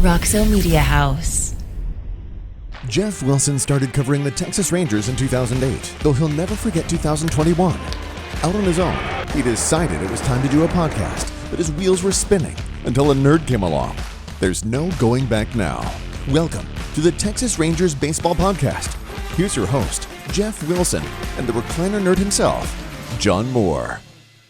Roxo Media House. Jeff Wilson started covering the Texas Rangers in 2008, though he'll never forget 2021. Out on his own, he decided it was time to do a podcast, but his wheels were spinning until a nerd came along. There's no going back now. Welcome to the Texas Rangers Baseball Podcast. Here's your host, Jeff Wilson, and the recliner nerd himself, John Moore.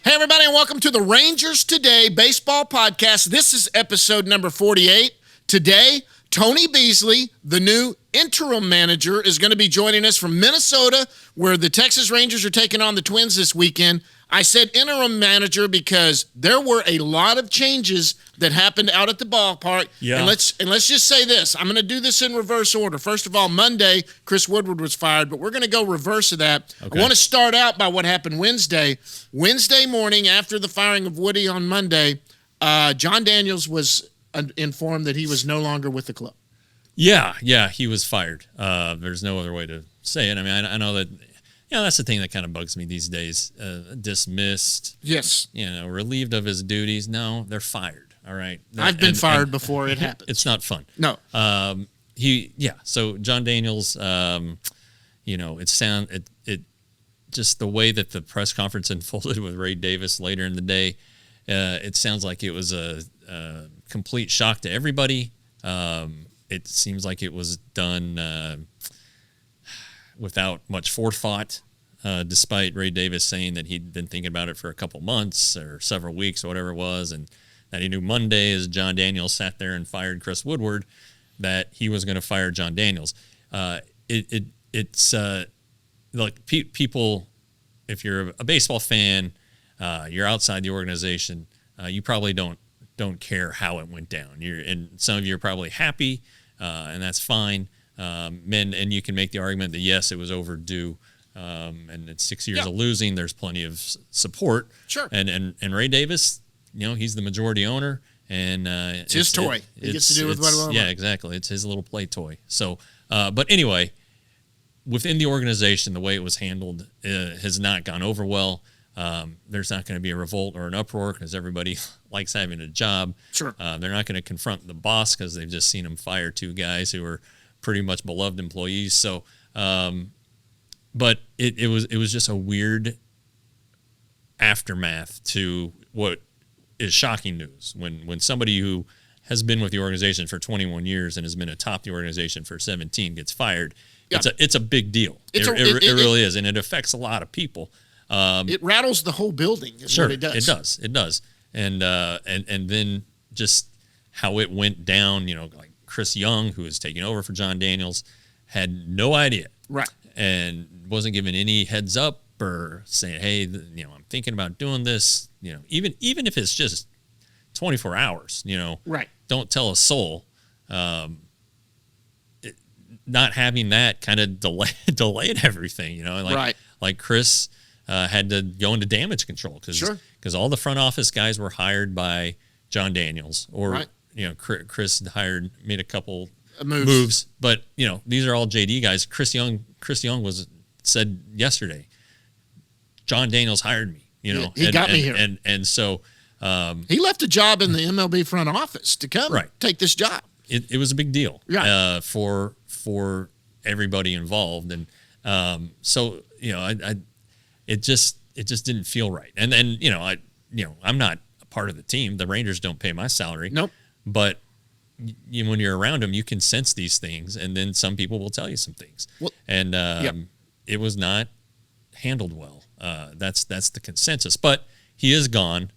Hey, everybody, and welcome to the Rangers Today Baseball Podcast. This is episode number 48. Today, Tony Beasley, the new interim manager, is going to be joining us from Minnesota, where the Texas Rangers are taking on the Twins this weekend. I said interim manager because there were a lot of changes that happened out at the ballpark. Yeah. And let's just say this. I'm going to do this in reverse order. First of all, Monday, Chris Woodward was fired, but we're going to go reverse of that. Okay. I want to start out by what happened Wednesday. Wednesday morning, after the firing of Woody on Monday, John Daniels was informed that he was no longer with the club. Yeah, he was fired. There's no other way to say it. I mean, I know that, that's the thing that kind of bugs me these days. Dismissed. Yes. Relieved of his duties. No, they're fired. All right. I've been fired before it happens. It's not fun. No. So John Daniels, it just the way that the press conference unfolded with Ray Davis later in the day, it sounds like it was a complete shock to everybody. It seems like it was done without much forethought, despite Ray Davis saying that he'd been thinking about it for a couple months or several weeks or whatever it was, and that he knew Monday, as John Daniels sat there and fired Chris Woodward, that he was going to fire John Daniels. It's like people, if you're a baseball fan, you're outside the organization, you probably don't care how it went down. And some of you are probably happy, and that's fine. And you can make the argument that yes, it was overdue, and it's 6 years of losing. There's plenty of support. Sure. And Ray Davis, he's the majority owner, and it's his toy. He gets to do with what he wants. Yeah, exactly. It's his little play toy. So, but anyway, within the organization, the way it was handled has not gone over well. There's not going to be a revolt or an uproar because everybody likes having a job. Sure. They're not going to confront the boss because they've just seen him fire two guys who are pretty much beloved employees. So, but it was just a weird aftermath to what is shocking news when somebody who has been with the organization for 21 years and has been atop the organization for 17 gets fired. Yeah. It's a big deal. It really is, and it affects a lot of people. It rattles the whole building. Sure, what it does. It does. And then just how it went down. Like Chris Young, who was taking over for John Daniels, had no idea, right, and wasn't given any heads up or saying, hey, I'm thinking about doing this. Even if it's just 24 hours. Right. Don't tell a soul. Not having that kind of delayed everything. Right. Like Chris had to go into damage control because all the front office guys were hired by John Daniels, or right. Chris made a couple moves, but these are all JD guys. Chris Young said yesterday, John Daniels hired me. He got me here, and so he left a job in the MLB front office to come take this job. It was a big deal, right. For everybody involved, and so it just didn't feel right. And then I'm not a part of the team. The Rangers don't pay my salary. Nope. But when you're around them, you can sense these things, and then some people will tell you some things. Well, and it was not handled well. That's the consensus. But he is gone.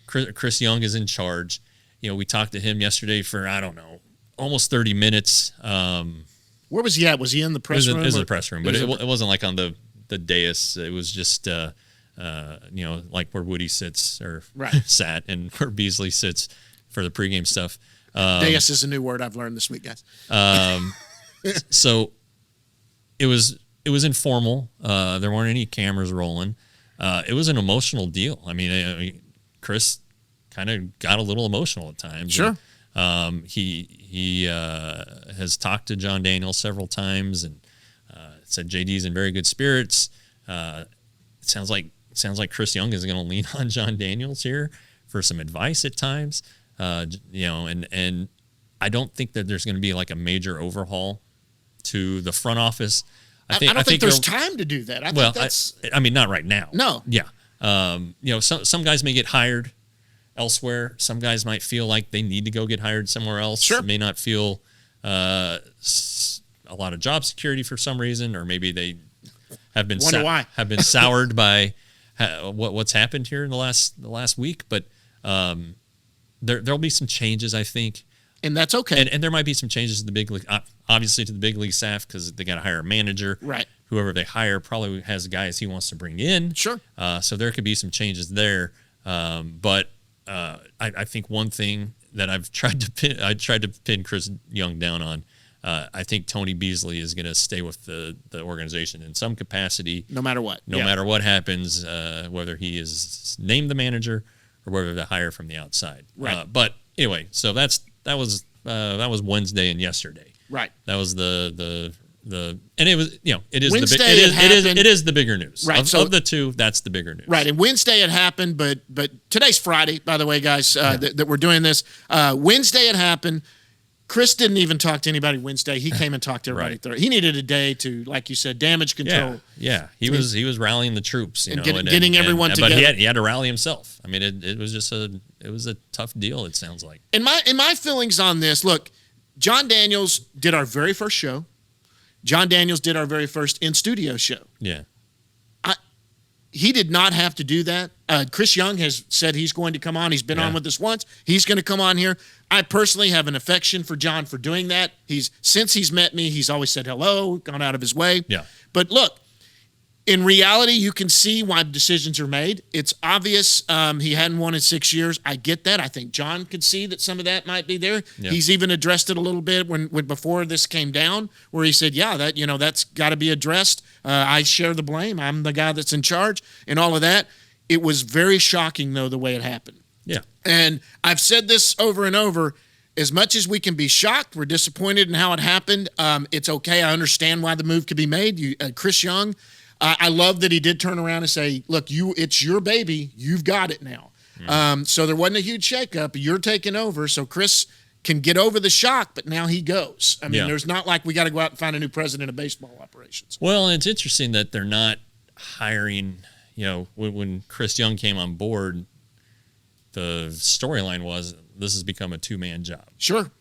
Chris Young is in charge. We talked to him yesterday for, I don't know, almost 30 minutes. Where was he at? Was he in the press room? It was in the press room, but it wasn't like on the dais. It was just, like where Woody sits or sat, and where Beasley sits for the pregame stuff. Dais is a new word I've learned this week, guys. So it was informal. There weren't any cameras rolling. It was an emotional deal. I mean, Chris kind of got a little emotional at times. Sure. And, he has talked to John Daniels several times and said JD's in very good spirits. It sounds like Chris Young is going to lean on John Daniels here for some advice at times. And I don't think that there's going to be like a major overhaul to the front office. I don't think there's time to do that. I think that's. I mean, not right now. No. Yeah. Some guys may get hired elsewhere. Some guys might feel like they need to go get hired somewhere else. Sure. May not feel a lot of job security for some reason, or maybe they have been soured by what's happened here in the last week. But there'll be some changes, I think. And that's okay. And there might be some changes to the big league, obviously to the big league staff, because they got to hire a manager. Right. Whoever they hire probably has guys he wants to bring in. Sure. So there could be some changes there. But I think one thing that I tried to pin Chris Young down on. I think Tony Beasley is going to stay with the organization in some capacity, no matter what. No matter what happens, whether he is named the manager or whether they hire from the outside. Right. But anyway, so that was Wednesday and yesterday. Right. That was the and it was it is Wednesday it is the bigger news. Right. Of the two, that's the bigger news. Right. And Wednesday it happened, but today's Friday, by the way, guys, that we're doing this. Wednesday it happened. Chris didn't even talk to anybody Wednesday. He came and talked to everybody Thursday. He needed a day to, like you said, damage control. Yeah. He was rallying the troops, getting everyone together. But he had to rally himself. I mean, it was just a tough deal. It sounds like. In my feelings on this, look, John Daniels did our very first show. John Daniels did our very first in-studio show. Yeah. He did not have to do that. Chris Young has said he's going to come on. He's been on with us once. He's going to come on here. I personally have an affection for John for doing that. Since he's met me, he's always said hello, gone out of his way. Yeah. But look, in reality, you can see why decisions are made. It's obvious he hadn't won in 6 years. I get that. I think John could see that some of that might be there. Yeah. He's even addressed it a little bit when before this came down, where he said, "Yeah, that's got to be addressed. I share the blame. I'm the guy that's in charge," and all of that. It was very shocking, though, the way it happened. Yeah. And I've said this over and over. As much as we can be shocked, we're disappointed in how it happened. It's okay. I understand why the move could be made. Chris Young. I love that he did turn around and say, "Look, it's your baby. You've got it now." So there wasn't a huge shakeup. You're taking over. So Chris can get over the shock, but now he goes. I mean, there's not like we got to go out and find a new president of baseball operations. Well, it's interesting that they're not hiring. When Chris Young came on board, the storyline was this has become a two-man job. Sure.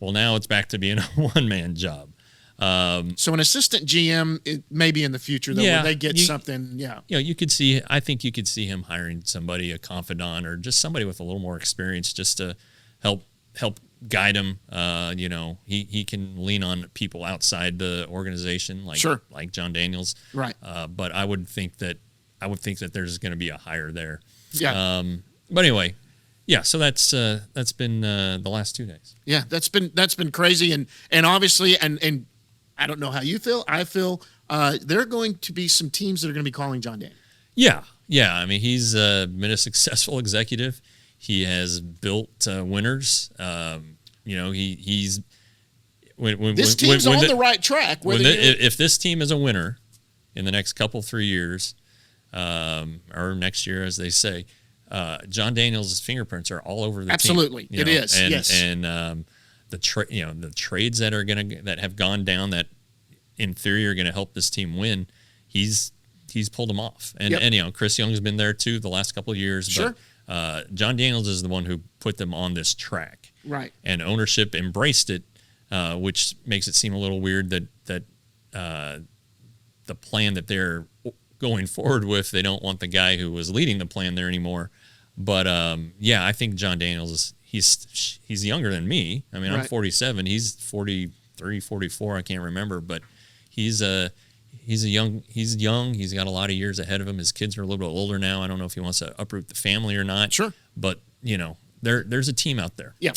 Well, now it's back to being a one-man job. So an assistant GM, maybe in the future, though, where they get something. You could see. I think you could see him hiring somebody, a confidant, or just somebody with a little more experience, just to help guide him. He can lean on people outside the organization, like John Daniels. Right. But I would think that there's going to be a hire there. Yeah. But anyway. Yeah, so that's been the last 2 days. Yeah, that's been crazy, and obviously, and I don't know how you feel. I feel there are going to be some teams that are going to be calling John Daniels. Yeah. I mean, he's been a successful executive. He has built winners. He's this team's on the right track. If this team is a winner in the next 3 years, or next year, as they say. John Daniels' fingerprints are all over the team. Absolutely, it is. Yes, and the trades that have gone down that in theory are going to help this team win. He's pulled them off, and Chris Young's been there too the last couple of years. Sure. But John Daniels is the one who put them on this track, right? And ownership embraced it, which makes it seem a little weird that the plan that they're going forward with, they don't want the guy who was leading the plan there anymore. But I think John Daniels he's younger than me. I mean, I'm 47. He's 43, 44. I can't remember, but he's young. He's got a lot of years ahead of him. His kids are a little bit older now. I don't know if he wants to uproot the family or not. Sure. But there's a team out there. Yeah.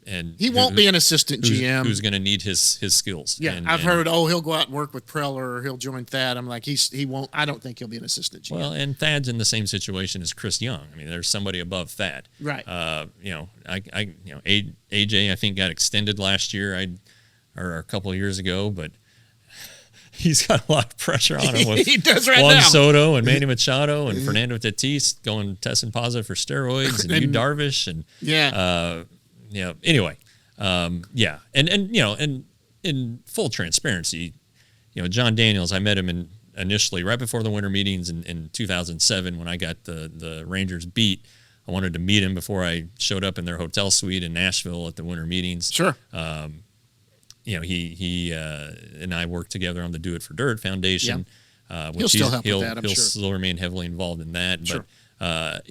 And he won't be an assistant GM who's going to need his skills. Yeah, I've heard. He'll go out and work with Preller, or he'll join Thad. I'm like, he won't. I don't think he'll be an assistant GM. Well, and Thad's in the same situation as Chris Young. I mean, there's somebody above Thad. Right. AJ I think got extended last year, or a couple of years ago, but he's got a lot of pressure on him with he does right Juan now. Soto and Manny Machado and Fernando Tatis testing positive for steroids and Yu Darvish and anyway, yeah, and in full transparency, John Daniels, I met him initially right before the winter meetings in 2007 when I got the Rangers beat. I wanted to meet him before I showed up in their hotel suite in Nashville at the winter meetings. Sure. He and I worked together on the Do It for Dirt Foundation. Yeah. He'll still help with that, I'm he'll sure. still remain heavily involved in that. Sure. But,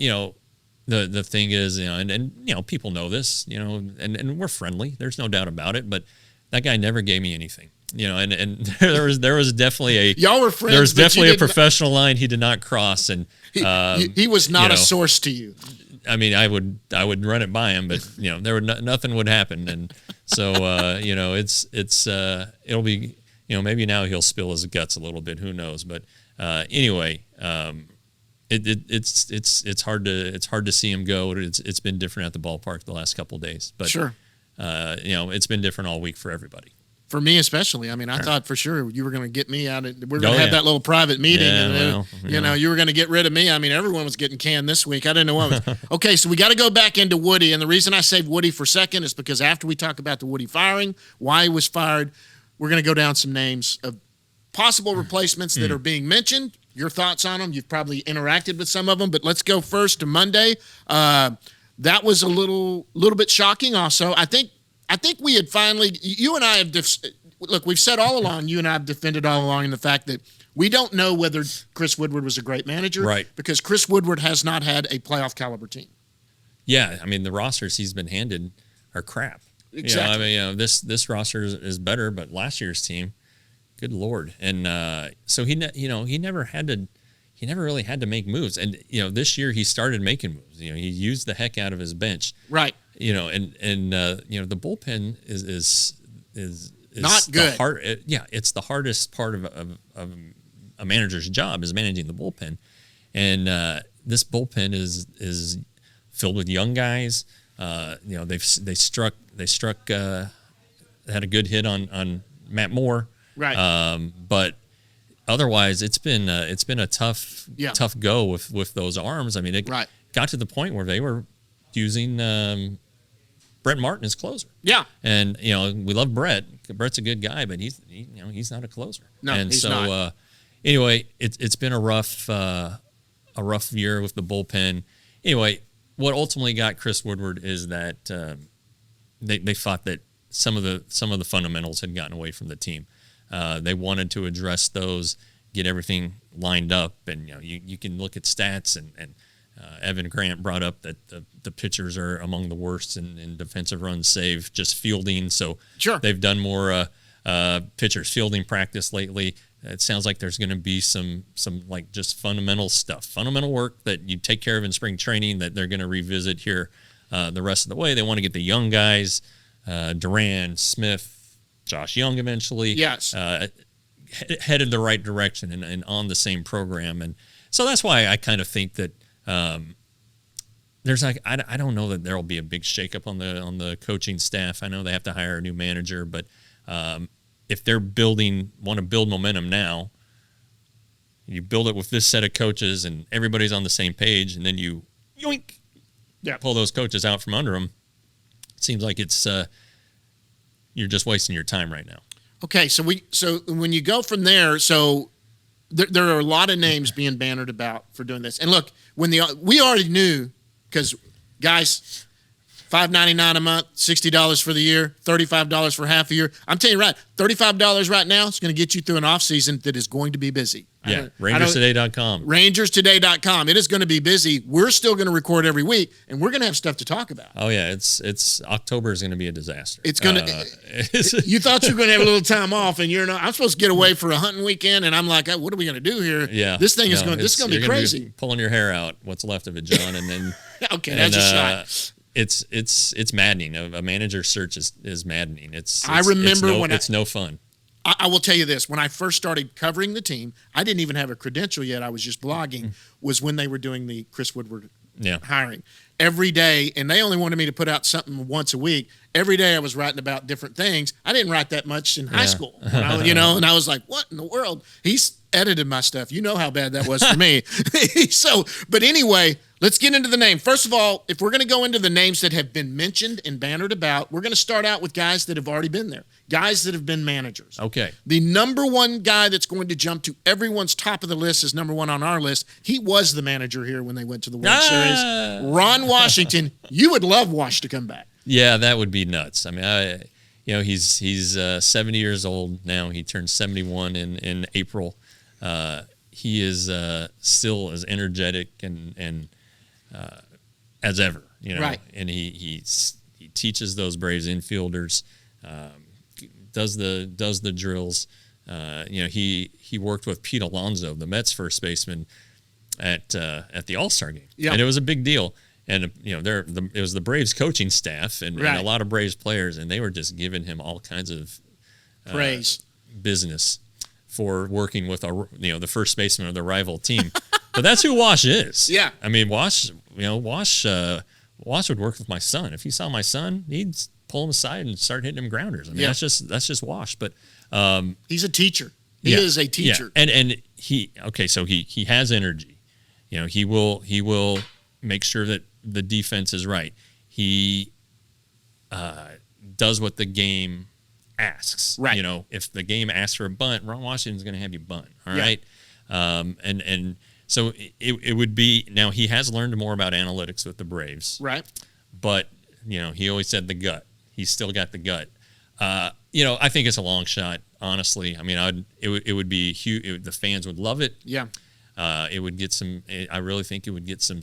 the thing is, and people know this, and we're friendly. There's no doubt about it. But that guy never gave me anything. And there was definitely y'all were friends. There was but definitely a professional line he did not cross, and he was not a source to you. I mean, I would run it by him, but there would nothing would happen, and so it'll be maybe now he'll spill his guts a little bit. Who knows? But anyway, it's hard to see him go. It's been different at the ballpark the last couple of days, but sure, it's been different all week for everybody. For me especially. I mean, I thought for sure you were going to get me out. We're going to have that little private meeting, and you were going to get rid of me. I mean, everyone was getting canned this week. I didn't know what was. Okay, so we got to go back into Woody, and the reason I saved Woody for second is because after we talk about the Woody firing, why he was fired, we're going to go down some names of possible replacements that are being mentioned. Your thoughts on them? You've probably interacted with some of them, but let's go first to Monday. That was a little bit shocking. Also, I think we had finally, you and I have, look, we've said all along, you and I have defended all along in the fact that we don't know whether Chris Woodward was a great manager. Right. Because Chris Woodward has not had a playoff caliber team. Yeah. I mean, the rosters he's been handed are crap. Exactly. This roster is better, but last year's team, good Lord. And so he never really had to make moves. And, this year he started making moves. He used the heck out of his bench. Right. The bullpen is not good. It's the hardest part of a manager's job is managing the bullpen, and this bullpen is filled with young guys. They had a good hit on Matt Moore, right? But otherwise, it's been a tough go with those arms. I mean, it got to the point where they were using Brett Martin as closer. Yeah. And, we love Brett. Brett's a good guy, but he's not a closer. No, and he's so, not. Anyway, it's been a rough year with the bullpen. Anyway, what ultimately got Chris Woodward is that they thought that some of the fundamentals had gotten away from the team. They wanted to address those, get everything lined up, and you can look at stats and Evan Grant brought up that the pitchers are among the worst in defensive runs saved, just fielding. So sure. They've done more pitchers fielding practice lately. It sounds like there's going to be some like just fundamental stuff, fundamental work that you take care of in spring training that they're going to revisit here the rest of the way. They want to get the young guys, Duran, Smith, Josh Young eventually. Yes. Headed the right direction and on the same program. And so that's why I kind of think that there's I don't know that there'll be a big shakeup on the coaching staff. I know they have to hire a new manager, but if they're want to build momentum now, you build it with this set of coaches and everybody's on the same page, and then you yoink, pull those coaches out from under them. It seems like it's you're just wasting your time right now. Okay, so when you go from there, so there are a lot of names being bannered about for doing this. And look, we already knew, because guys, $5.99 a month, $60 for the year, $35 for half a year. I'm telling you right, $35 right now is going to get you through an off season that is going to be busy. Yeah, rangerstoday.com. Rangerstoday.com. It is going to be busy. We're still going to record every week, and we're going to have stuff to talk about. Oh yeah, it's October is going to be a disaster. It's going to. You thought you were going to have a little time off, and you're not. I'm supposed to get away for a hunting weekend, and I'm like, what are we going to do here? Yeah, this thing is going. This is going to be crazy. Pulling your hair out, what's left of it, John, and then. Okay, that's a shot. It's maddening. A manager search is maddening. I remember when it's no fun. I will tell you this. When I first started covering the team, I didn't even have a credential yet. I was just blogging, was when they were doing the Chris Woodward hiring. Every day, and they only wanted me to put out something once a week. Every day I was writing about different things. I didn't write that much in high school, and I was like, what in the world? He's edited my stuff. You know how bad that was for me. But anyway, Let's get into the name. First of all, if we're going to go into the names that have been mentioned and bannered about, we're going to start out with guys that have already been there, guys that have been managers. Okay. The number one guy that's going to jump to everyone's top of the list is number one on our list. He was the manager here when they went to the World Series. Ron Washington. You would love Wash to come back. Yeah, that would be nuts. I mean, he's 70 years old now. He turned 71 in April. He is still as energetic and as ever, Right. And he teaches those Braves infielders, does the drills. He worked with Pete Alonso, the Mets first baseman, at the All-Star game, and it was a big deal. And it was the Braves coaching staff and a lot of Braves players, and they were just giving him all kinds of praise, business for working with the first baseman of the rival team. But that's who Wash is. Yeah. I mean, Wash would work with my son. If he saw my son, he'd pull him aside and start hitting him grounders. I mean, that's just Wash. But he's a teacher. He is a teacher. Yeah. And so he has energy. He will make sure that the defense is right. He does what the game asks. Right. If the game asks for a bunt, Ron Washington's going to have you bunt. All right. And so it would be, now he has learned more about analytics with the Braves. Right. But, he always said the gut. He's still got the gut. I think it's a long shot, honestly. I mean, it would be huge. The fans would love it. Yeah. It would get I really think it would get some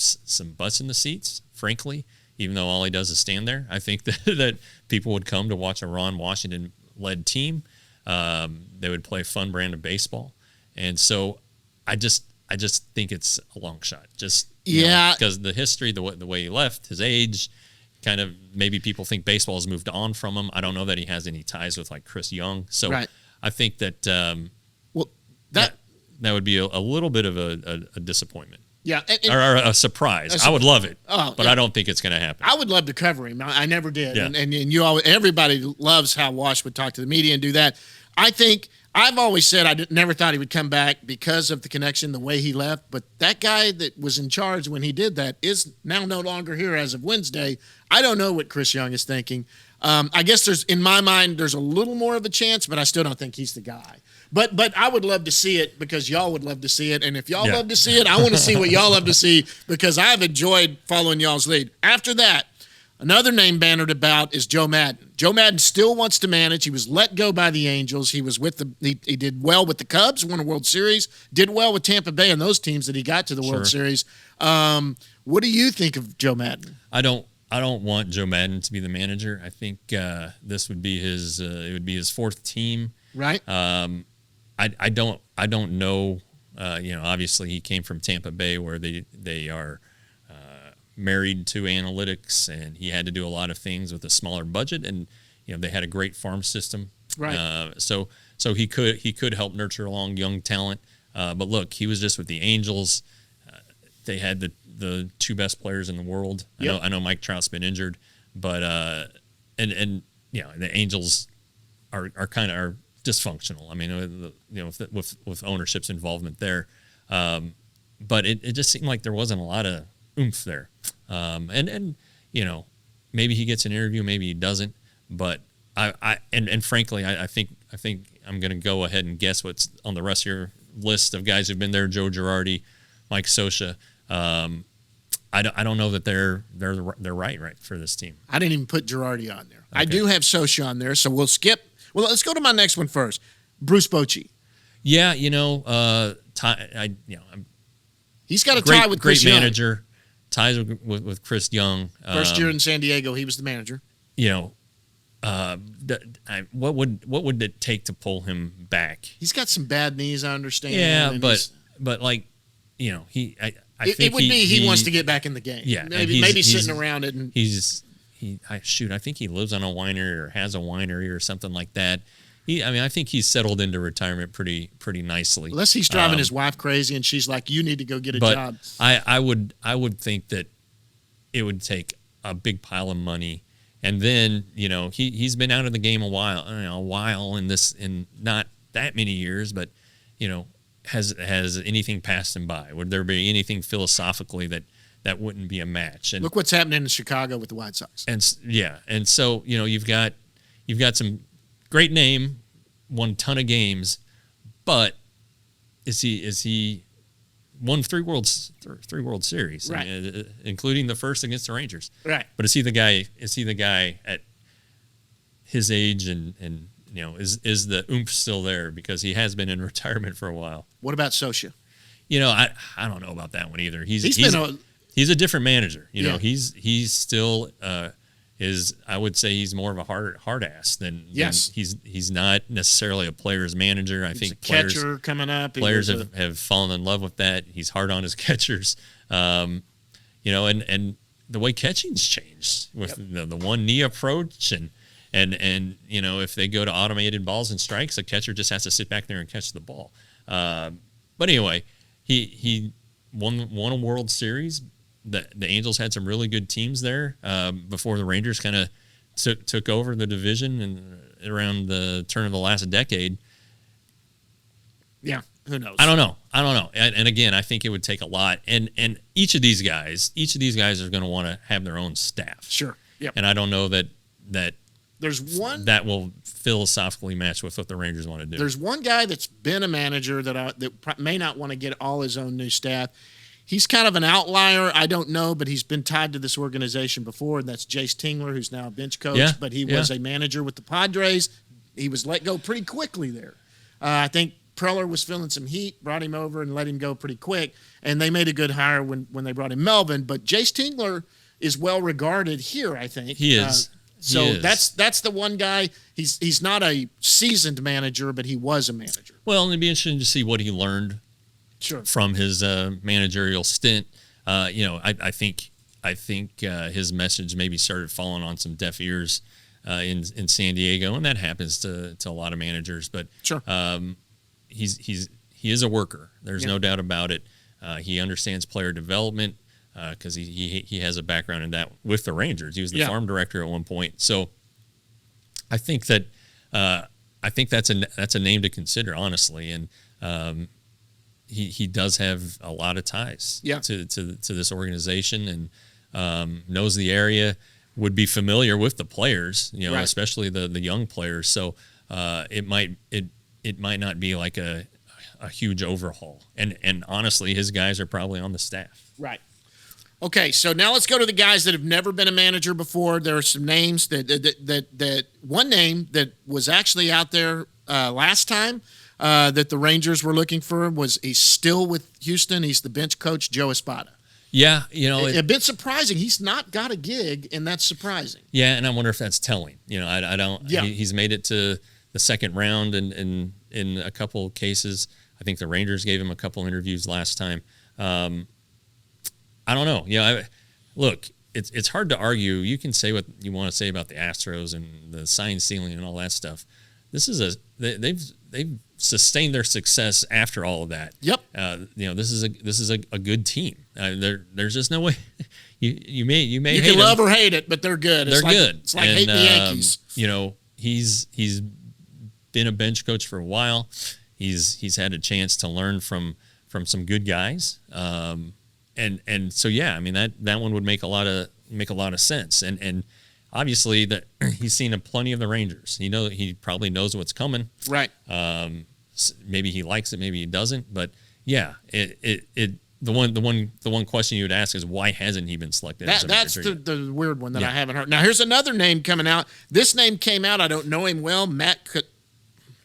butts in the seats, frankly, even though all he does is stand there. I think that people would come to watch a Ron Washington-led team. They would play a fun brand of baseball. And so I just think it's a long shot. Because the history, the way he left, his age, kind of maybe people think baseball has moved on from him. I don't know that he has any ties with like Chris Young. So I think that that would be a little bit of a disappointment. Yeah. Or a surprise. I would love it, but I don't think it's going to happen. I would love to cover him. I never did. Yeah. And everybody loves how Wash would talk to the media and do that. I think I've always said never thought he would come back because of the connection, the way he left. But that guy that was in charge when he did that is now no longer here as of Wednesday. I don't know what Chris Young is thinking. I guess in my mind, there's a little more of a chance, but I still don't think he's the guy. But I would love to see it because y'all would love to see it. And if y'all love to see it, I want to see what y'all love to see because I've enjoyed following y'all's lead. After that, another name bannered about is Joe Maddon. Joe Maddon still wants to manage. He was let go by the Angels. He was he did well with the Cubs, won a World Series, did well with Tampa Bay and those teams that he got to the World Series. What do you think of Joe Maddon? I don't want Joe Maddon to be the manager. I think this would be his fourth team. Right. I don't know. Obviously he came from Tampa Bay where they are married to analytics, and he had to do a lot of things with a smaller budget, and they had a great farm system. Right. So he could help nurture along young talent. But look, he was just with the Angels. They had the two best players in the world. Yep. I know Mike Trout's been injured, but the Angels are kind of dysfunctional. I mean, with ownership's involvement there, but it just seemed like there wasn't a lot of oomph there. And maybe he gets an interview, maybe he doesn't. But I frankly, I think I'm going to go ahead and guess what's on the rest of your list of guys who've been there: Joe Girardi, Mike Scioscia. I don't know that they're right for this team. I didn't even put Girardi on there. Okay. I do have Scioscia on there, so we'll skip. Well, let's go to my next one first. Bruce Bochy. Yeah, he's got a tie with Chris great Young. manager, ties with Chris Young. First year in San Diego, he was the manager. What would it take to pull him back? He's got some bad knees, I understand. Yeah, and but like, he. I think it would be he wants to get back in the game. Yeah, maybe sitting around it. And I think he lives on a winery or has a winery or something like that. I think he's settled into retirement pretty nicely. Unless he's driving his wife crazy and she's like, "You need to go get a job." I would think that it would take a big pile of money, and then he's been out of the game a while in not that many years, but has anything passed him by? Would there be anything philosophically that that wouldn't be a match. And look what's happening in Chicago with the White Sox. And so you've got some great name, won a ton of games, but is he won three World Series, right? Including the first against the Rangers, right? But is he the guy at his age and is the oomph still there, because he has been in retirement for a while? What about Socia? I don't know about that one either. He's a different manager. He's still I would say he's more of a hard ass than he's not necessarily a player's manager. I think catcher coming up. Players have fallen in love with that. He's hard on his catchers. And the way catching's changed with the one knee approach and if they go to automated balls and strikes, the catcher just has to sit back there and catch the ball. But anyway, he won a World Series. The Angels had some really good teams there before the Rangers kind of took over the division and around the turn of the last decade. Yeah, who knows? I don't know. And again, I think it would take a lot. And each of these guys are going to want to have their own staff. Sure. Yep. And I don't know that there's one that will philosophically match with what the Rangers want to do. There's one guy that's been a manager that may not want to get all his own new staff. He's kind of an outlier. I don't know, but he's been tied to this organization before, and that's Jace Tingler, who's now a bench coach. Yeah, but he was a manager with the Padres. He was let go pretty quickly there. I think Preller was feeling some heat, brought him over and let him go pretty quick, and they made a good hire when they brought him Melvin. But Jace Tingler is well regarded here, I think. He is. That's the one guy. He's not a seasoned manager, but he was a manager. Well, it'd be interesting to see what he learned from his managerial stint. I think his message maybe started falling on some deaf ears in San Diego, and that happens to a lot of managers. But he is a worker. There's no doubt about it. He understands player development. Because he has a background in that with the Rangers. He was the farm director at one point. So I think that's a name to consider, honestly. And he does have a lot of ties to this organization, and knows the area, would be familiar with the players, especially the young players. So it might not be like a huge overhaul. And honestly, his guys are probably on the staff. Right. Okay, so now let's go to the guys that have never been a manager before. There are some names that one name that was actually out there last time that the Rangers were looking for he's still with Houston. He's the bench coach, Joe Espada. Yeah, a bit surprising. He's not got a gig, and that's surprising. Yeah, and I wonder if that's telling. I don't. Yeah. He's made it to the second round, and in a couple of cases, I think the Rangers gave him a couple interviews last time. I don't know. Look, it's hard to argue. You can say what you want to say about the Astros and the sign stealing and all that stuff. They've sustained their success after all of that. Yep. This is a good team. There's just no way you may you hate can love them. or hate it, but they're good. They're good. It's like hating the Yankees. He's been a bench coach for a while. He's had a chance to learn from some good guys. And so that one would make a lot of sense. And obviously that he's seen plenty of the Rangers. He probably knows what's coming. Right. Maybe he likes it, maybe he doesn't. But yeah, the one question you would ask is, why hasn't he been selected? That's the weird one that I haven't heard. Now here's another name coming out. This name came out. I don't know him well. Matt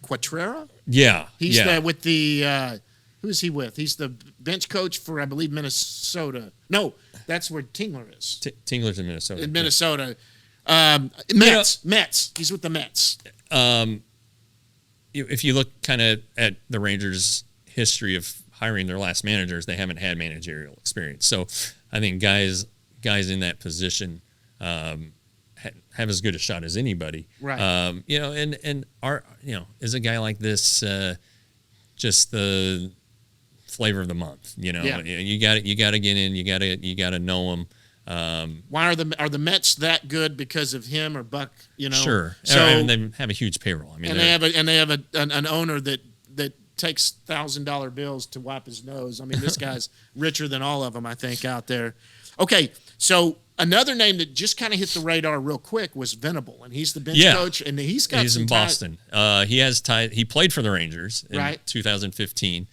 Quatrera. Yeah. He's with the. Who is he with? He's the bench coach for, I believe, Minnesota. No, that's where Tingler is. Tingler's in Minnesota. In Minnesota. Mets. He's with the Mets. If you look kind of at the Rangers' history of hiring their last managers, they haven't had managerial experience. So I think guys in that position have as good a shot as anybody. Right. And is a guy like this just the flavor of the month? You got to get in. You got to know him. Why are the Mets that good because of him or Buck? Sure. So and they have a huge payroll. They have an owner that takes $1,000 bills to wipe his nose. I mean, this guy's richer than all of them, I think, out there. Okay, so another name that just kind of hit the radar real quick was Venable, and he's the bench coach, and he's in Boston. He played for the Rangers in 2015.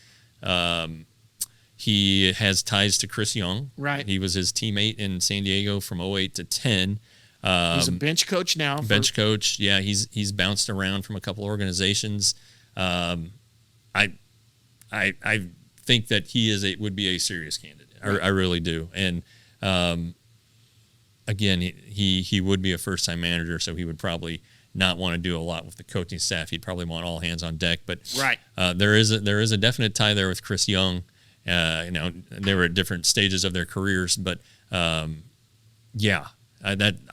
He has ties to Chris Young. Right. He was his teammate in San Diego from 2008 to 10. He's a bench coach now. Coach. Yeah, he's bounced around from a couple organizations. I think that would be a serious candidate. I really do. And again, he would be a first-time manager, so he would probably not want to do a lot with the coaching staff. He'd probably want all hands on deck. But there is a definite tie there with Chris Young. They were at different stages of their careers, but I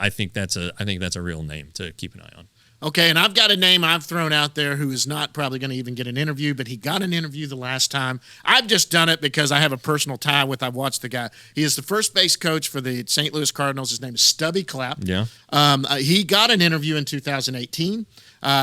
think that's a real name to keep an eye on. Okay, and I've got a name I've thrown out there who is not probably going to even get an interview, but he got an interview the last time. I've just done it because I have a personal tie with. I've watched the guy. He is the first base coach for the St. Louis Cardinals. His name is Stubby Clapp. Yeah. He got an interview in 2018.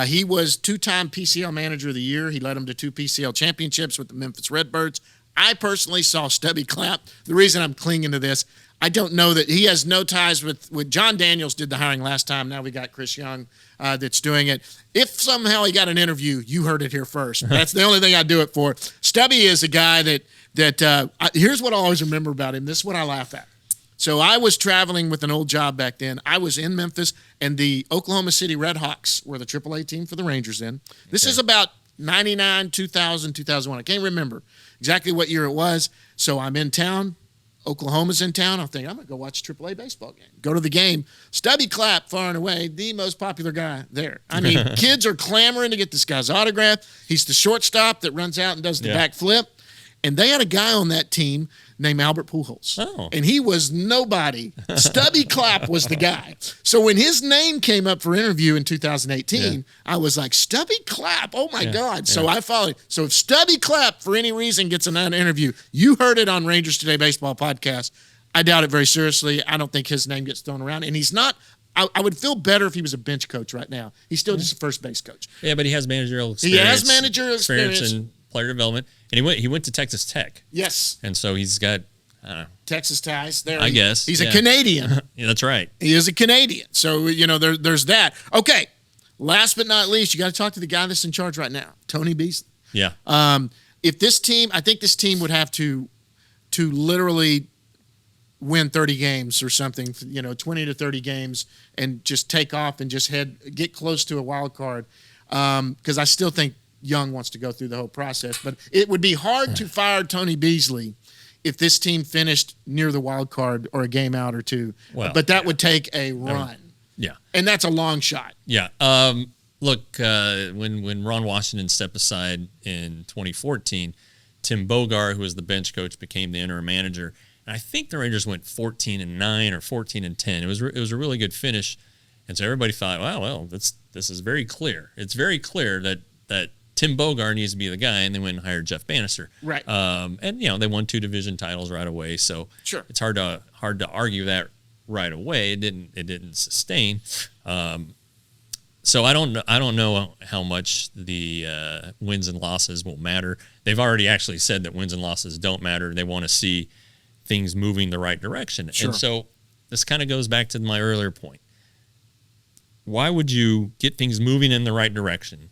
He was two-time PCL Manager of the Year. He led them to 2 PCL championships with the Memphis Redbirds. I personally saw Stubby Clapp. The reason I'm clinging to this, I don't know that he has no ties with John Daniels did the hiring last time. Now we got Chris Young that's doing it. If somehow he got an interview, you heard it here first. That's the only thing I do it for. Stubby is a guy that here's what I always remember about him. This is what I laugh at. So I was traveling with an old job back then. I was in Memphis, and the Oklahoma City Red Hawks were the AAA team for the Rangers then. This is about 99, 2000, 2001. I can't remember exactly what year it was. So I'm in town. Oklahoma's in town. I'm thinking, I'm going to go watch a AAA baseball game. Go to the game. Stubby Clapp, far and away, the most popular guy there. I mean, kids are clamoring to get this guy's autograph. He's the shortstop that runs out and does the back flip. And they had a guy on that team named Albert Pujols. Oh. And he was nobody. Stubby Clapp was the guy. So when his name came up for interview in 2018, I was like, Stubby Clapp, oh my God. So I followed. So if Stubby Clapp, for any reason, gets an interview, you heard it on Rangers Today Baseball Podcast. I doubt it very seriously. I don't think his name gets thrown around. And he's not. I would feel better if he was a bench coach right now. He's still just a first base coach. Yeah, but he has managerial experience. He has managerial experience. And player development. And he went to Texas Tech. Yes. And so he's got, I don't know, Texas ties there. I guess. He's a Canadian. Yeah, that's right. He is a Canadian. So, there's that. Okay. Last but not least, you got to talk to the guy that's in charge right now, Tony Beasley. Yeah. If this team, I think this team would have to literally win 30 games or something, 20 to 30 games and just take off and just get close to a wild card. Because I still think Young wants to go through the whole process. But it would be hard to fire Tony Beasley if this team finished near the wild card or a game out or two. Well, but that would take a run. Yeah. And that's a long shot. Yeah. Look, when Ron Washington stepped aside in 2014, Tim Bogar, who was the bench coach, became the interim manager. And I think the Rangers went 14-9 or 14-10. It was a really good finish. And so everybody thought, well, this is very clear. It's very clear that Tim Bogar needs to be the guy, and they went and hired Jeff Bannister. Right. And they won 2 division titles right away. So sure. It's hard to argue that right away. It didn't sustain. So I don't know how much the wins and losses will matter. They've already actually said that wins and losses don't matter. They want to see things moving the right direction. Sure. And so this kind of goes back to my earlier point. Why would you get things moving in the right direction,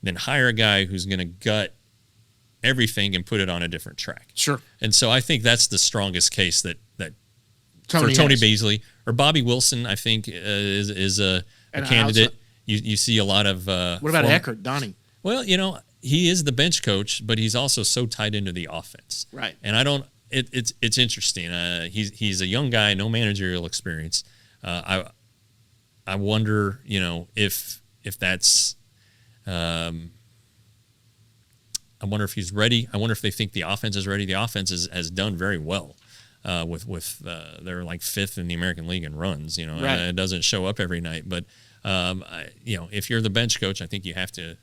then hire a guy who's going to gut everything and put it on a different track? Sure. And so I think that's the strongest case that Tony for Tony Beasley or Bobby Wilson, I think is a candidate. You see a lot of. What about Eckert, Donnie? Well, he is the bench coach, but he's also so tied into the offense. Right. And I don't. It's interesting. He's a young guy, no managerial experience. I wonder, if that's. I wonder if he's ready. I wonder if they think the offense is ready. The offense has done very well. With they're like 5th in the American League in runs. Right. It doesn't show up every night, but if you're the bench coach, I think you have to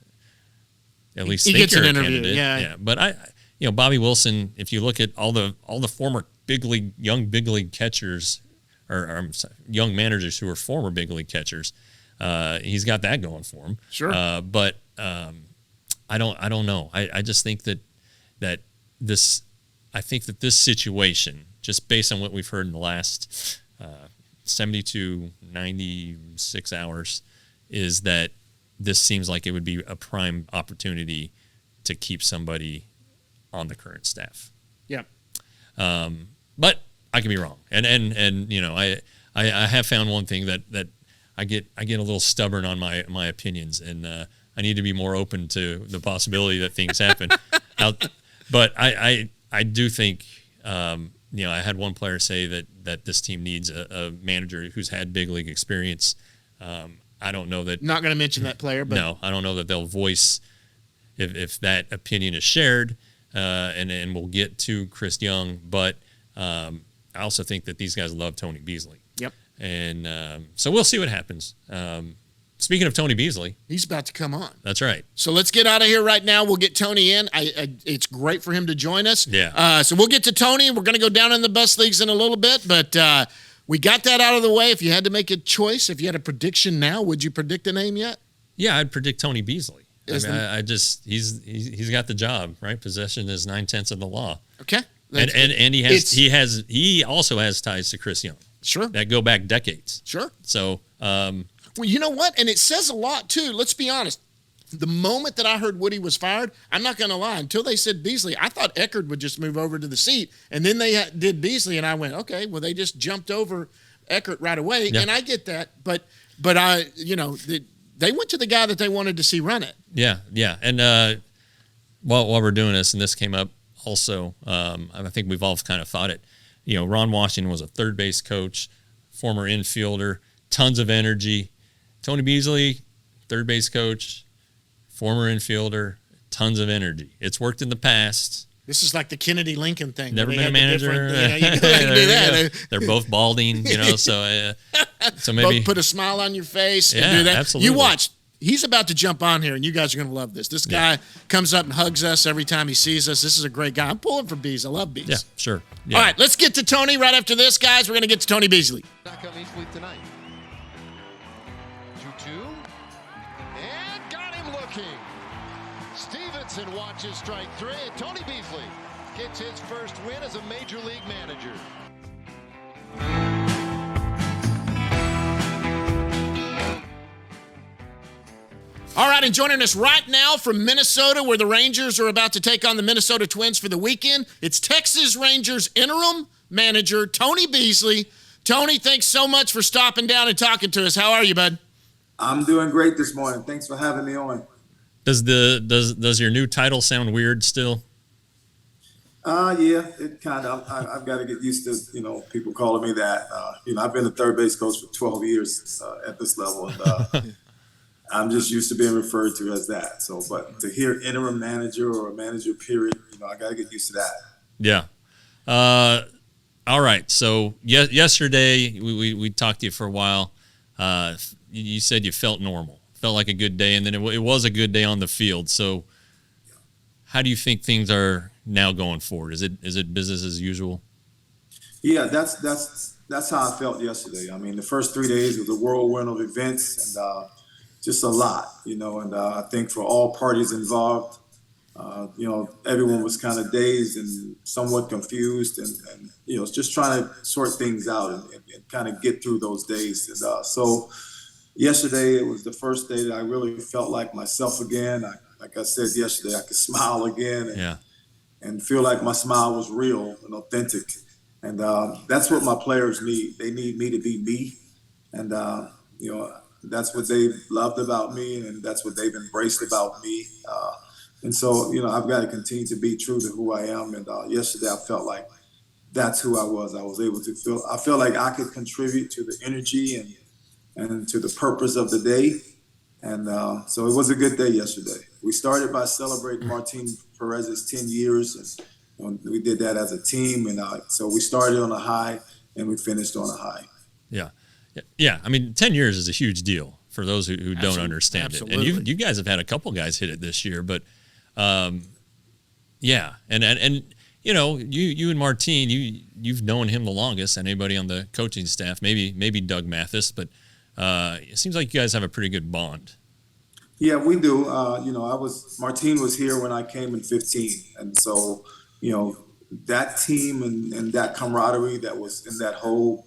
at least he think gets you're an a interview. candidate. Yeah. But Bobby Wilson. If you look at all the former young big league catchers, or young managers who are former big league catchers, he's got that going for him. Sure. But I don't know. I just think that this. I think that this situation, just based on what we've heard in the last 72, 96 hours, is that this seems like it would be a prime opportunity to keep somebody on the current staff. Yeah. But I could be wrong. And you know, I have found one thing that I get a little stubborn on my opinions, and I need to be more open to the possibility that things happen. But I do think, you know, I had one player say that this team needs a manager who's had big league experience. I don't know that. Not going to mention that player, but no, I don't know that they'll voice if that opinion is shared, and we'll get to Chris Young. But I also think that these guys love Tony Beasley. Yep. And so we'll see what happens. Speaking of Tony Beasley, he's about to come on. That's right. So let's get out of here right now. We'll get Tony in. It's great for him to join us. Yeah. So we'll get to Tony. We're going to go down in the best leagues in a little bit, but we got that out of the way. If you had to make a choice, if you had a prediction now, would you predict a name yet? Yeah, I'd predict Tony Beasley. He's got the job, right? Possession is 9/10 of the law. Okay. And he also has ties to Chris Young. Sure. That go back decades. Sure. So, well, you know what? And it says a lot too. Let's be honest. The moment that I heard Woody was fired, I'm not going to lie. Until they said Beasley, I thought Eckerd would just move over to the seat, and then they did Beasley, and I went, okay, well they just jumped over Eckerd right away, yeah. And I get that, but I, you know, they went to the guy that they wanted to see run it. Yeah, and while we're doing this, and this came up also, I think we've all kind of thought it. You know, Ron Washington was a third base coach, former infielder, tons of energy. Tony Beasley, third base coach, former infielder, tons of energy. It's worked in the past. This is like the Kennedy Lincoln thing. Never been a manager. You can do that. They're both balding, you know, so maybe both put a smile on your face and yeah, do that. Absolutely. You watch. He's about to jump on here, and you guys are going to love this. This guy comes up and hugs us every time he sees us. This is a great guy. I'm pulling for Bees. I love Bees. Yeah, sure. Yeah. All right, let's get to Tony right after this, guys. We're going to get to Tony Beasley. Back on East League tonight. 2-2. And got him looking. Stevenson watches strike three. And Tony Beasley gets his first win as a major league manager. All right, and joining us right now from Minnesota, where the Rangers are about to take on the Minnesota Twins for the weekend, it's Texas Rangers interim manager Tony Beasley. Tony, thanks so much for stopping down and talking to us. How are you, bud? I'm doing great this morning. Thanks for having me on. Does your new title sound weird still? Yeah, it kind of. I've got to get used to, you know, people calling me that. You know, I've been a third base coach for 12 years at this level. And, I'm just used to being referred to as that. So, but to hear interim manager or a manager period, you know, I got to get used to that. Yeah. All right. So yesterday we talked to you for a while. You said you felt normal, felt like a good day, and then it was a good day on the field. So how do you think things are now going forward? Is it business as usual? Yeah, that's how I felt yesterday. I mean, the first 3 days was a whirlwind of events and just a lot, you know, and I think for all parties involved, you know, everyone was kind of dazed and somewhat confused and you know, just trying to sort things out and kind of get through those days. And so yesterday, it was the first day that I really felt like myself again. Like I said yesterday, I could smile again and feel like my smile was real and authentic. And that's what my players need. They need me to be me. And, you know, that's what they've loved about me, and that's what they've embraced about me. And so, you know, I've got to continue to be true to who I am. And yesterday, I felt like that's who I was. I was able to I felt like I could contribute to the energy and to the purpose of the day. And so it was a good day yesterday. We started by celebrating Martin Perez's 10 years, and we did that as a team. And so we started on a high, and we finished on a high. Yeah. Yeah, I mean, 10 years is a huge deal for those who don't understand it. And you guys have had a couple guys hit it this year, but yeah, and you know, you and Martin, you've known him the longest, and anybody on the coaching staff, maybe Doug Mathis, but it seems like you guys have a pretty good bond. Yeah, we do. You know, Martin was here when I came in 15, and so, you know, that team and that camaraderie that was in that whole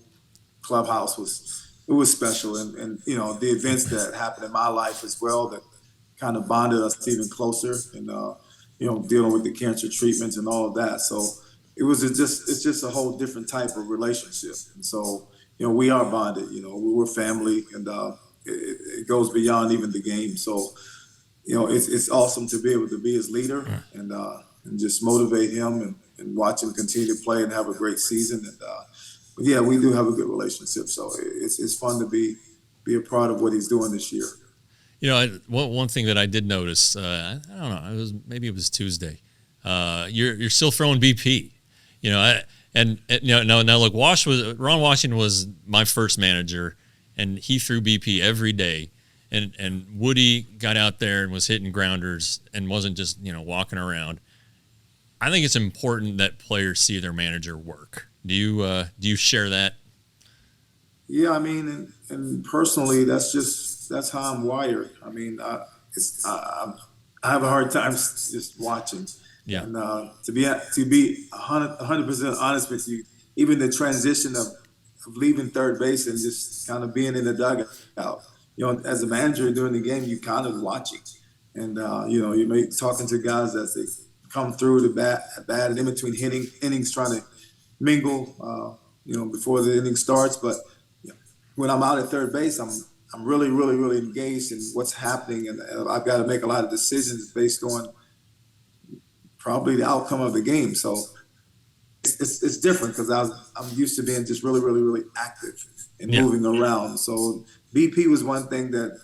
clubhouse was special. And the events that happened in my life as well that kind of bonded us even closer, and dealing with the cancer treatments and all of that. So it's just a whole different type of relationship. And so we are bonded. We're family, and it goes beyond even the game. So it's awesome to be able to be his leader and just motivate him and watch him continue to play and have a great season. And but yeah, we do have a good relationship. So it's fun to be a part of what he's doing this year. One thing that I did notice, I don't know, maybe it was Tuesday. You're still throwing BP. Now look, Ron Washington was my first manager, and he threw BP every day. And Woody got out there and was hitting grounders and wasn't just walking around. I think it's important that players see their manager work. Do you share that? Yeah, I mean, and personally, that's how I'm wired. I mean, I have a hard time just watching. Yeah. And to be 100% honest with you, even the transition of leaving third base and just kind of being in the dugout. As a manager during the game, you kind of watching, and you may talking to guys as they come through the bat, and in between innings, trying to mingle, before the inning starts. But when I'm out at third base, I'm really, really, really engaged in what's happening, and I've got to make a lot of decisions based on probably the outcome of the game. So it's different because I'm used to being just really, really, really active and moving around. So BP was one thing that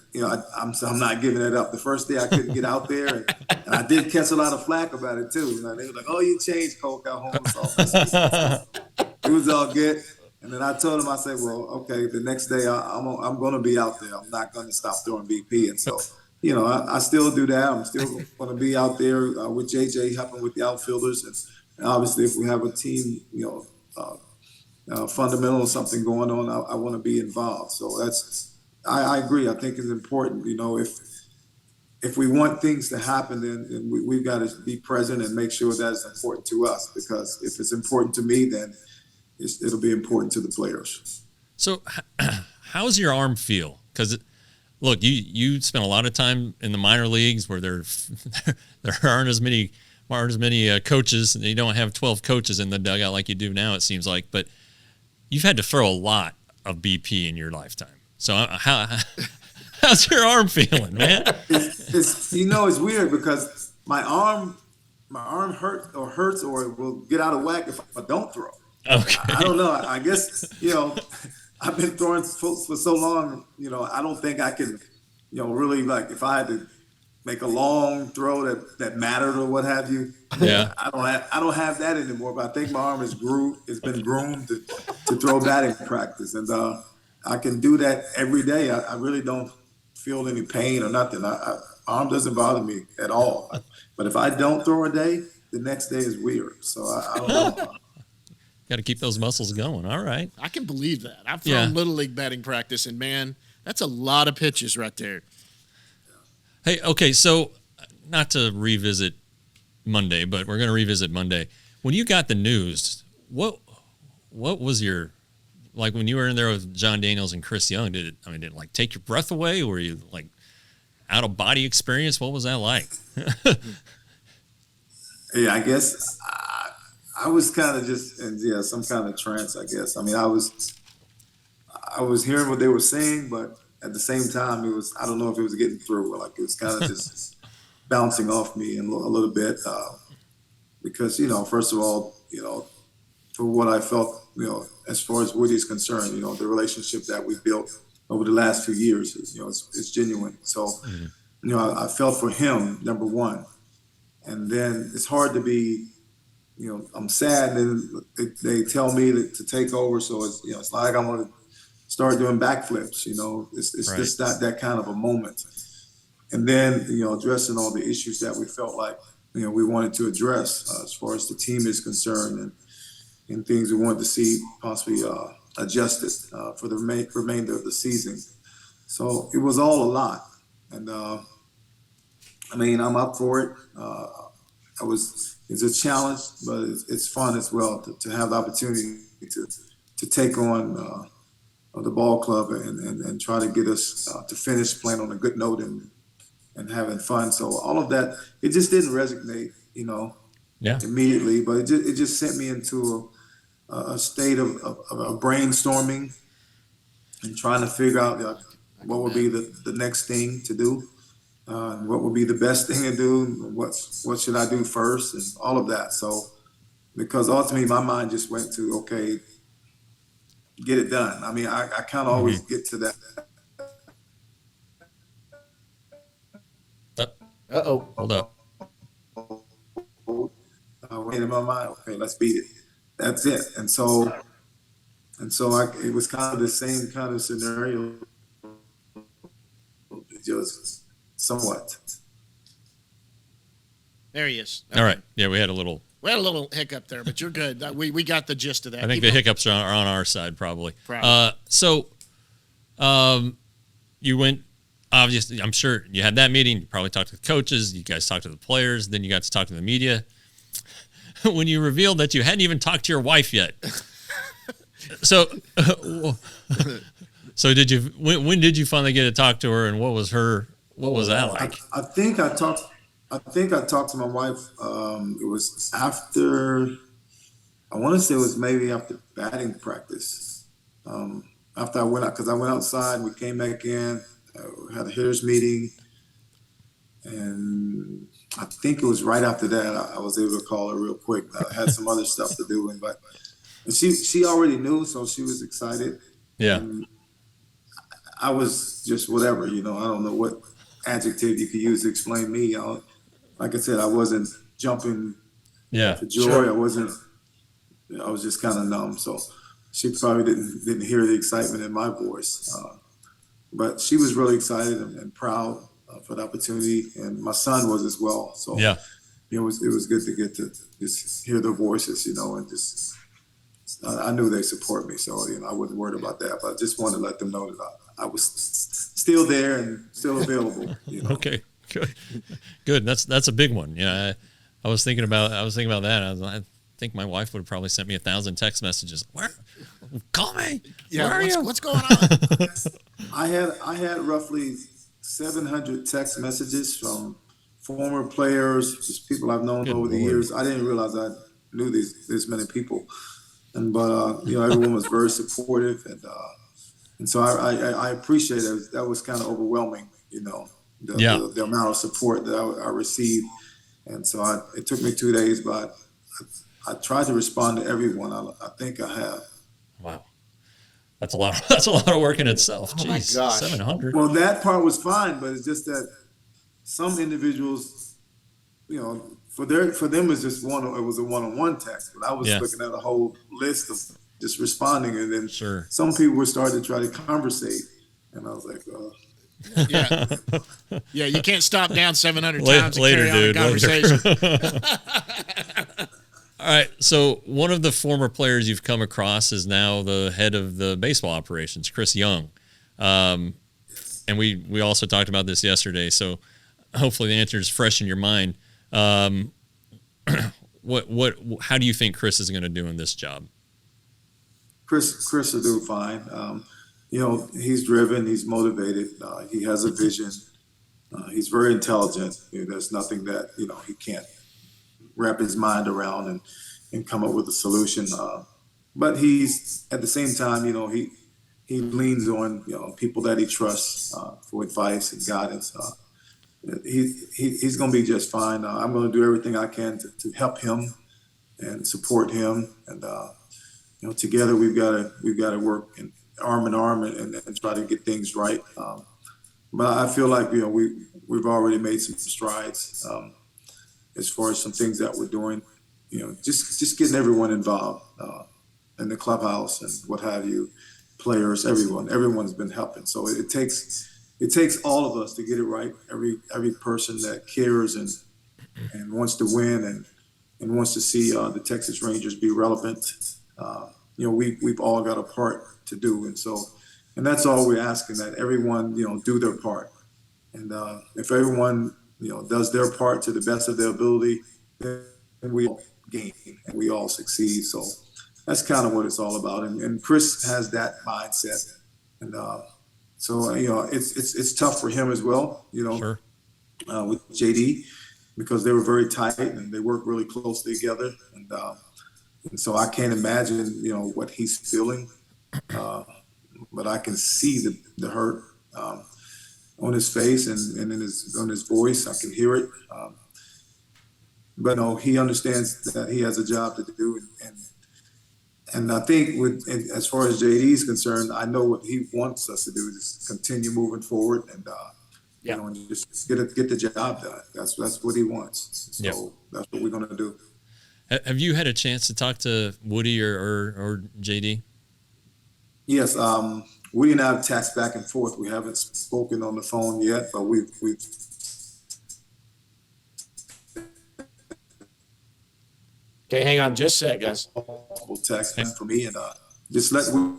I'm not giving it up. The first day I couldn't get out there, and I did catch a lot of flack about it too. They were like, "Oh, you changed Coke at home." So it was all good. And then I told him, I said, "Well, okay, the next day I'm going to be out there. I'm not going to stop throwing BP." And so I still do that. I'm still going to be out there with JJ helping with the outfielders, and obviously if we have a team, fundamental or something going on, I want to be involved. So I agree. I think it's important. If we want things to happen, then we've got to be present and make sure that it's important to us. Because if it's important to me, then it'll be important to the players. So, how's your arm feel? Because look, you spent a lot of time in the minor leagues where there aren't as many coaches, and you don't have 12 coaches in the dugout like you do now. It seems like, but you've had to throw a lot of BP in your lifetime. So how's your arm feeling, man? It's weird because my arm hurts or will get out of whack if I don't throw. Okay. I don't know. I guess I've been throwing for so long. I don't think I can, really, like, if I had to make a long throw that mattered or what have you. Yeah. I don't have that anymore. But I think my arm has been groomed to throw batting practice, and I can do that every day. I really don't feel any pain or nothing. Arm doesn't bother me at all. But if I don't throw a day, the next day is weird. So I don't know. Got to keep those muscles going. All right. I can believe that. I've thrown Little League batting practice, and, man, that's a lot of pitches right there. Hey, okay, so not to revisit Monday, but we're going to revisit Monday. When you got the news, what was your, like, when you were in there with John Daniels and Chris Young, did it like take your breath away? Were you like out of body experience? What was that like? Yeah, I guess I was kind of just in some kind of trance, I guess. I mean, I was hearing what they were saying, but at the same time, I don't know if it was getting through. Like, it was kind of just bouncing off me a little bit because, first of all, for what I felt, as far as Woody's concerned, the relationship that we built over the last few years is, it's genuine. So, I felt for him, number one. And then it's hard to be, I'm sad, and then they tell me to take over. So it's like I'm going to start doing backflips. It's right. just not that kind of a moment. And then, addressing all the issues that we felt like, we wanted to address as far as the team is concerned, and things we wanted to see possibly adjusted for the remainder of the season. So it was all a lot. And I'm up for it. it's a challenge, but it's fun as well to have the opportunity to take on the ball club and try to get us to finish playing on a good note and having fun. So all of that, it just didn't resonate, immediately, but it just sent me into a state of brainstorming and trying to figure out what would be the next thing to do, what would be the best thing to do, what should I do first, and all of that. So because ultimately my mind just went to, okay, get it done. I mean, I kind of always get to that. Uh-oh. Hold up. Wait in my mind, okay, let's beat it. That's it. And so it was kind of the same kind of scenario, just somewhat. There he is. All right. Yeah, we had a little hiccup there, but you're good. We got the gist of that. I think the hiccups are on our side, probably. You went, obviously, I'm sure you had that meeting. You probably talked to the coaches. You guys talked to the players. Then you got to talk to the media. When you revealed that you hadn't even talked to your wife yet. So did you? When did you finally get to talk to her, and what was that like? I think I talked to my wife. It was after, I want to say it was maybe after batting practice. After I went out, because I went outside, we came back in, had a hitters meeting, and I think it was right after that I was able to call her real quick. I had some other stuff to do, and she already knew, so she was excited. Yeah. And I was just whatever, I don't know what adjective you could use to explain me. Like I said, I wasn't jumping for joy. Sure. I was just kind of numb. So she probably didn't hear the excitement in my voice. But she was really excited and proud for the opportunity, and my son was as well. So it was good to get to just hear their voices, and just I knew they support me, so I wasn't worried about that. But I just wanted to let them know that I was still there and still available. Okay, good. That's a big one. I was thinking about that. I think my wife would have probably sent me 1,000 text messages. Where? Call me. Yeah, where are you? What's going on? I had roughly 700 text messages from former players, just people I've known over the years. I didn't realize I knew this many people, but everyone was very supportive, and so I appreciate it. That was kind of overwhelming, the amount of support that I received, and so it took me 2 days, but I tried to respond to everyone. I think I have. Wow. That's a lot. That's a lot of work in itself. Oh my Jeez, gosh. 700. Well, that part was fine, but it's just that some individuals, for them it's just it was a one-on-one text, but I was looking at a whole list of just responding, and then some people were starting to try to conversate, and I was like, yeah, you can't stop down 700 times and later, carry on a conversation. All right, so one of the former players you've come across is now the head of the baseball operations, Chris Young. And we also talked about this yesterday, so hopefully the answer is fresh in your mind. How do you think Chris is going to do in this job? Chris will do fine. He's driven, he's motivated, he has a vision. He's very intelligent. There's nothing that, he can't wrap his mind around and come up with a solution. But he's, at the same time, he leans on, people that he trusts for advice and guidance. He's going to be just fine. I'm going to do everything I can to help him and support him. And, together we've got to work arm in arm and try to get things right. But I feel like, we've already made some strides. As far as some things that we're doing, just getting everyone involved in the clubhouse and what have you, players, everyone's been helping. So it takes all of us to get it right. Every person that cares and wants to win and wants to see the Texas Rangers be relevant. We've all got a part to do, and that's all we're asking, that everyone do their part, and if everyone does their part to the best of their ability, then we all gain and we all succeed. So that's kind of what it's all about. And Chris has that mindset. And so, it's tough for him as well, Sure. With JD, because they were very tight and they worked really closely together. And so I can't imagine, what he's feeling. But I can see the hurt on his face and on his voice. I can hear it. But no, he understands that he has a job to do, and I think as far as JD is concerned, I know what he wants us to do is continue moving forward and and just get the job done. That's what he wants. So that's what we're gonna do. Have you had a chance to talk to Woody or JD? Yes, Woody and I have texted back and forth. We haven't spoken on the phone yet, but we've Okay, hang on just a sec, guys. multiple texts for me, and just let Woody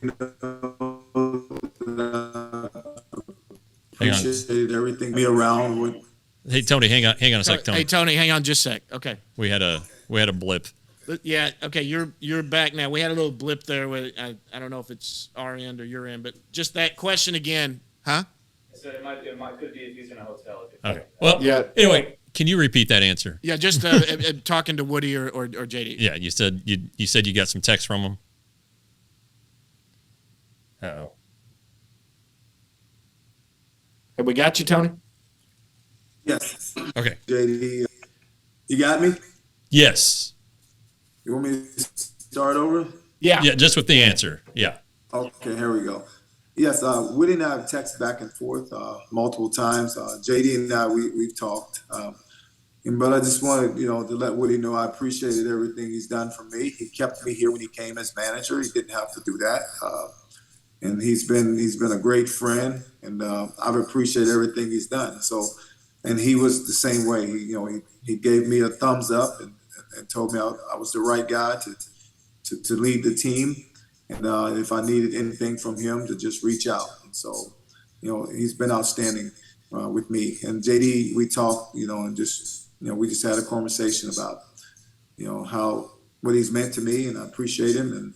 know that I appreciated everything. Me around with. Hey Tony, hang on a sec, Tony. Hey Tony, hang on just a sec. Okay. We had a blip. Yeah. Okay. You're back now. We had a little blip there. With I don't know if it's our end or your end, but just that question again, huh? So it could be if he's in a hotel. Okay. Well, yeah. Anyway, can you repeat that answer? Yeah. Just talking to Woody or JD. Yeah. You said you got some text from him. Uh-oh. Have we got you, Tony? Yes. Okay. JD, you got me? Yes. You want me to start over? Yeah. Yeah. Just with the answer. Yeah. Okay, here we go. Yes, Woody and I have texted back and forth multiple times. JD and I, we've talked. But I just wanted, to let Woody know I appreciated everything he's done for me. He kept me here when he came as manager. He didn't have to do that. And he's been a great friend, and I've appreciated everything he's done. So, and he was the same way. He gave me a thumbs up and told me I was the right guy to lead the team. And if I needed anything from him, to just reach out. And so, he's been outstanding with me. And JD, we talked, and just, we just had a conversation about, what he's meant to me, and I appreciate him. And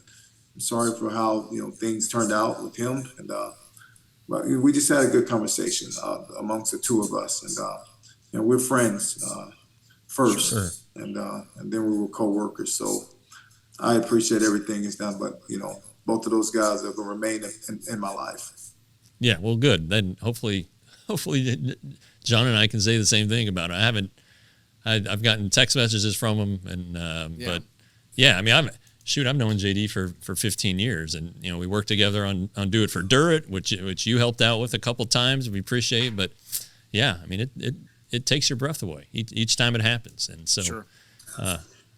I'm sorry for how, things turned out with him. And but we just had a good conversation amongst the two of us. And we're friends first, Sure. and then we were co-workers. So I appreciate everything he's done, but both of those guys are going to remain in my life. Yeah. Well, good. Then hopefully John and I can say the same thing about it. I've gotten text messages from him, and but yeah, I mean, I've known JD for 15 years, and we worked together on Do It for Durrett, which you helped out with a couple times. We appreciate, but yeah, I mean, it takes your breath away each time it happens, and so Sure.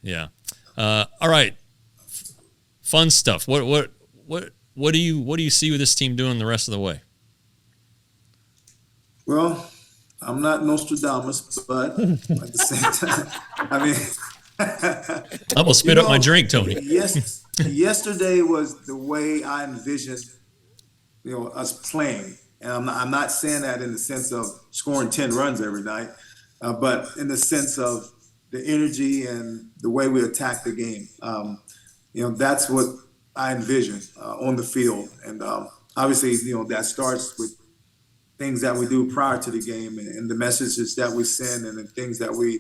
Yeah. All right. Fun stuff. What do you see with this team doing the rest of the way? Well, I'm not Nostradamus, but at the same time, I mean, I'm gonna spit up my drink, Tony. Yes, yesterday was the way I envisioned, us playing, and I'm not saying that in the sense of scoring 10 runs every night, but in the sense of the energy and the way we attack the game. That's what I envision on the field. And obviously, that starts with things that we do prior to the game and the messages that we send and the things that we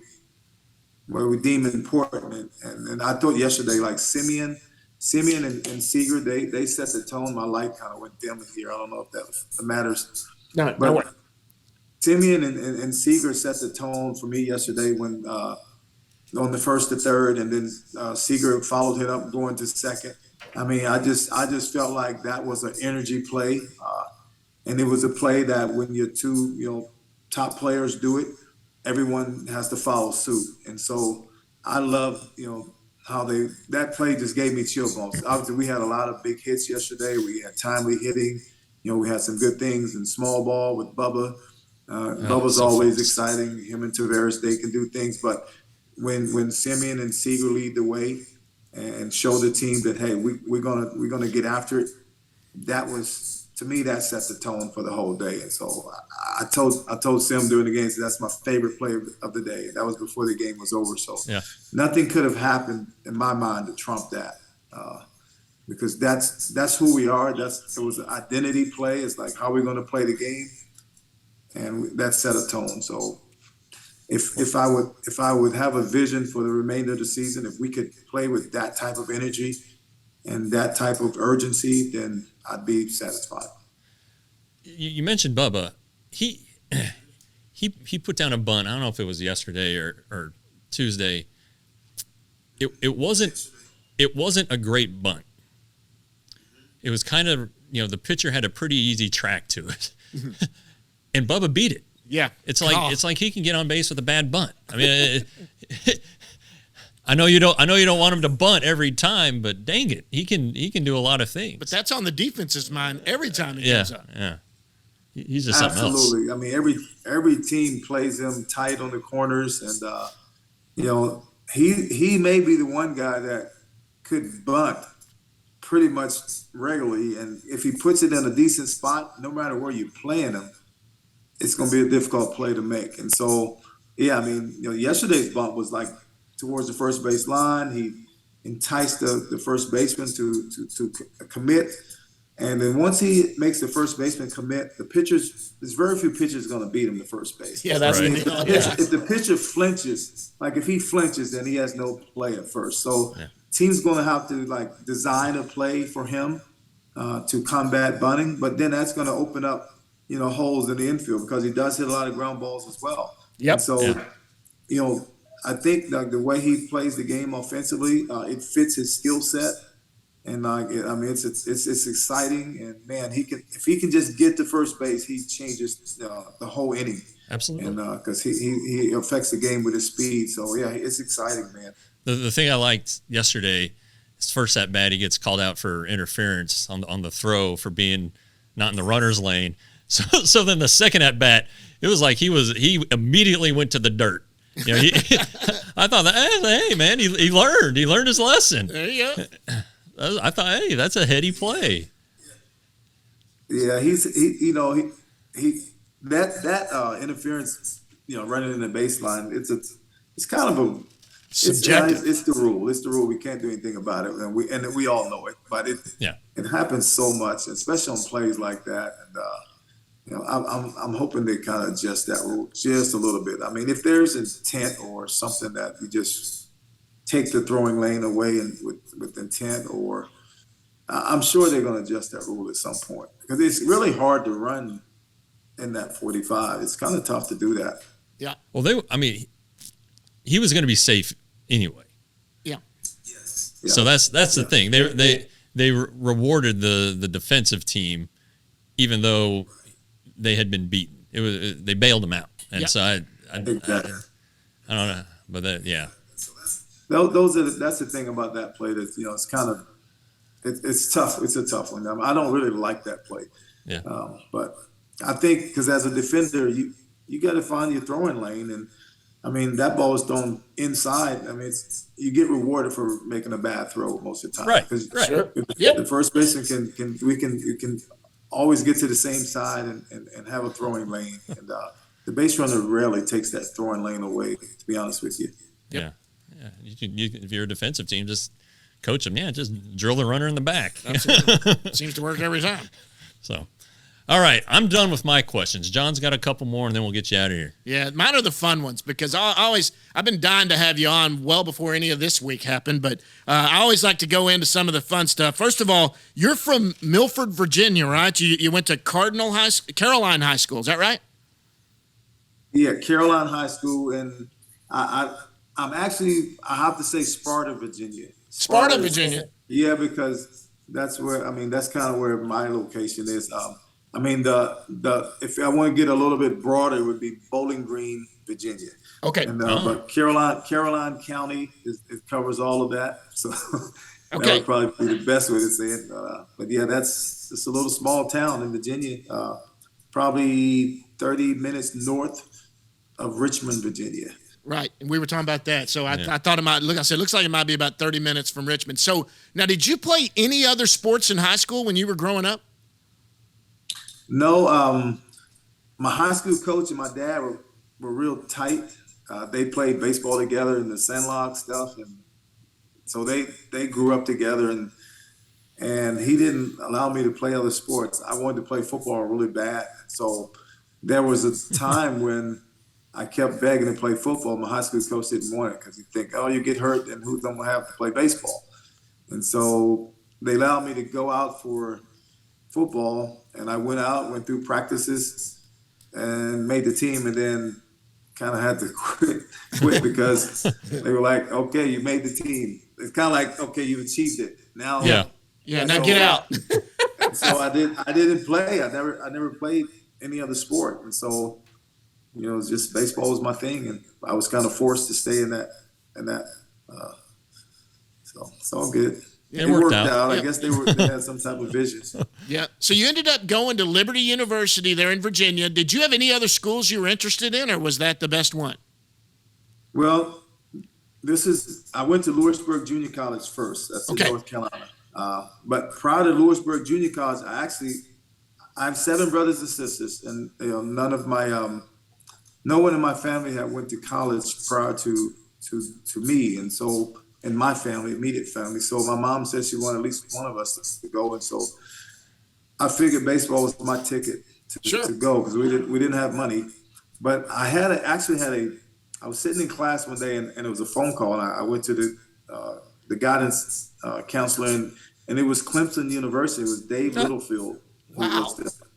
deem important. And I thought yesterday, like Simeon and Seager, they set the tone. My light kind of went dim here. I don't know if that matters. No, but no. Simeon and Seager set the tone for me yesterday when on the first to third, and then Seager followed him up going to second. I mean, I just felt like that was an energy play, and it was a play that when your two top players do it, everyone has to follow suit. And so I love how that play just gave me chill bumps. Obviously, we had a lot of big hits yesterday. We had timely hitting. We had some good things in small ball with Bubba. Bubba's always exciting. Him and Tavares, they can do things, but when Simeon and Seager lead the way and show the team that, hey, we're gonna get after it, that was to me, that set the tone for the whole day. And so I told Sim during the game, so that's my favorite play of the day. That was before the game was over. So nothing could have happened in my mind to trump that. Because that's who we are. It was an identity play. It's like how we're going to play the game, and that set a tone. So if I would have a vision for the remainder of the season, if we could play with that type of energy and that type of urgency, then I'd be satisfied. You mentioned Bubba. He put down a bunt. I don't know if it was yesterday or Tuesday. It wasn't a great bunt. It was kind of, the pitcher had a pretty easy track to it. And Bubba beat it. Yeah. It's like he can get on base with a bad bunt. I mean, I know you don't want him to bunt every time, but dang it, he can do a lot of things. But that's on the defense's mind every time he comes up. Yeah. He's just something else. Absolutely. I mean, every team plays him tight on the corners, and he may be the one guy that could bunt pretty much regularly, and if he puts it in a decent spot, no matter where you're playing him, it's going to be a difficult play to make. And so, I mean, yesterday's bunt was like towards the first base line. He enticed the first baseman to commit, and then once he makes the first baseman commit, there's very few pitchers going to beat him to first base. Yeah, that's right. If the pitcher flinches, like if he flinches, then he has no play at first. So team's going to have to design a play for him to combat bunting, but then that's going to open up holes in the infield because he does hit a lot of ground balls as well. Yep. And so I think the way he plays the game offensively, it fits his skill set, and it's exciting. And man, if he can just get to first base, he changes the whole inning. Absolutely. And because he affects the game with his speed. So it's exciting, man. The thing I liked yesterday, his first at bat, he gets called out for interference on the throw for being not in the runner's lane. So then the second at bat, it was like he immediately went to the dirt. I thought hey man, he learned his lesson. There you go. I thought, hey, that's a heady play. Yeah, that interference, running in the baseline, it's kind of a subjective. It's the rule. It's the rule. We can't do anything about it, and we all know it. But it happens so much, especially on plays like that. And I'm hoping they kind of adjust that rule just a little bit. I mean, if there's intent or something that you just take the throwing lane away and with intent, or I'm sure they're going to adjust that rule at some point because it's really hard to run in that 45. It's kind of tough to do that. Yeah. Well, he was going to be safe anyway. Yeah. Yes. So that's the thing. They rewarded the defensive team, even though they had been beaten. They bailed them out, and so I don't know, but that's the thing about that play. That it's kind of it's tough. It's a tough one. I don't really like that play. Yeah. But I think because as a defender, you got to find your throwing lane, and I mean that ball is thrown inside. I mean you get rewarded for making a bad throw most of the time. Right. Sure. The first baseman can always get to the same side and have a throwing lane, and the base runner rarely takes that throwing lane away. To be honest with you. Yeah. If you're a defensive team, just coach them. Yeah, just drill the runner in the back. Absolutely. Seems to work every time. So, all right, I'm done with my questions. John's got a couple more, and then we'll get you out of here. Yeah, mine are the fun ones because I've been dying to have you on well before any of this week happened, but I always like to go into some of the fun stuff. First of all, you're from Milford, Virginia, right? You went to Caroline High School, is that right? Yeah, Caroline High School, and I'm actually, I have to say Sparta, Virginia. Sparta, Virginia. Yeah, because that's kind of where my location is. If I want to get a little bit broader, it would be Bowling Green, Virginia. Okay. And but Caroline County it covers all of that. So that would probably be the best way to say it. But yeah, it's a little small town in Virginia, probably 30 minutes north of Richmond, Virginia. Right, and we were talking about that. So I thought it might look. I said, looks like it might be about 30 minutes from Richmond. So now, did you play any other sports in high school when you were growing up? No, my high school coach and my dad were real tight. They played baseball together in the Sandlot stuff, and so they grew up together. And he didn't allow me to play other sports. I wanted to play football really bad. So there was a time when I kept begging to play football. My high school coach didn't want it because he'd think, oh, you get hurt, then who's going to have to play baseball? And so they allowed me to go out for football, and I went through practices and made the team, and then kind of had to quit because they were like, okay, you made the team. It's kind of like, okay, you achieved it. Now, now get out. So I didn't play. I never played any other sport, and so just baseball was my thing, and I was kind of forced to stay in that. So it's all good. It worked out. I guess they had some type of vision. Yeah. So you ended up going to Liberty University there in Virginia. Did you have any other schools you were interested in, or was that the best one? Well, I went to Lewisburg Junior College first. That's in North Carolina. But prior to Lewisburg Junior College, I have 7 brothers and sisters, and no one in my family had went to college prior to me, and so in my family, immediate family. So my mom said she wanted at least one of us to go, and so I figured baseball was my ticket to go because we didn't have money. But I was sitting in class one day, and it was a phone call, and I went to the guidance counselor, and it was Clemson University. It was Dave Littlefield. Wow.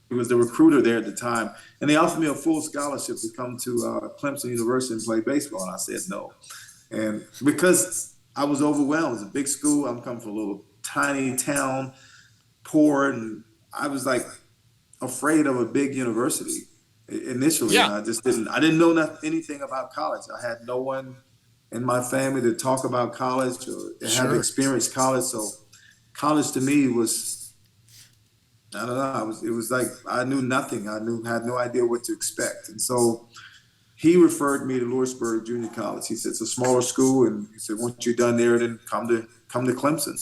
He was the recruiter there at the time, and they offered me a full scholarship to come to Clemson University and play baseball, and I said no. And because I was overwhelmed, it was a big school. I'm coming from a little tiny town, poor, and I was like afraid of a big university initially. Yeah. And I didn't know anything about college. I had no one in my family to talk about college or have experienced college. So college to me was, I don't know, it was like I knew nothing. Had no idea what to expect. And so he referred me to Lewisburg Junior College. He said it's a smaller school, and he said once you're done there, then come to Clemson.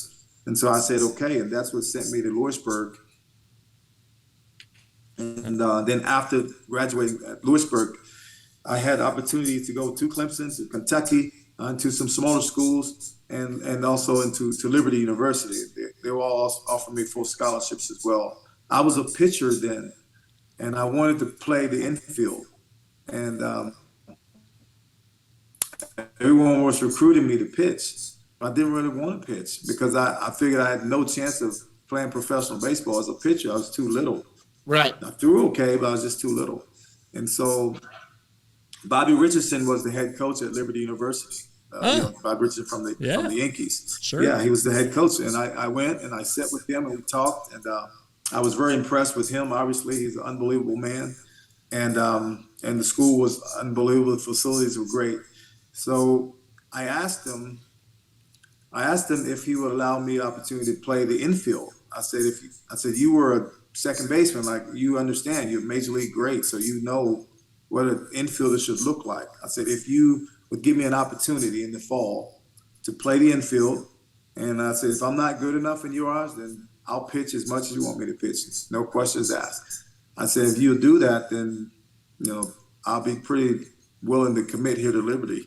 And so I said okay, and that's what sent me to Lewisburg. And then after graduating at Lewisburg, I had opportunity to go to Clemson, to Kentucky, to some smaller schools, and also into Liberty University. They were all offering me full scholarships as well. I was a pitcher then, and I wanted to play the infield. And everyone was recruiting me to pitch. I didn't really want to pitch because I figured I had no chance of playing professional baseball as a pitcher. I was too little. Right. I threw okay, but I was just too little. And so Bobby Richardson was the head coach at Liberty University. Bobby Richardson from the Yankees. Sure. Yeah, he was the head coach. And I went and I sat with him and we talked. And I was very impressed with him. Obviously, he's an unbelievable man. And the school was unbelievable. The facilities were great. So I asked him if he would allow me the opportunity to play the infield. I said, you were a second baseman, like you understand, you're major league great, so you know what an infielder should look like. I said, if you would give me an opportunity in the fall to play the infield, and I said, if I'm not good enough in your eyes, then I'll pitch as much as you want me to pitch. No questions asked. I said, if you'll do that, then I'll be pretty willing to commit here to Liberty.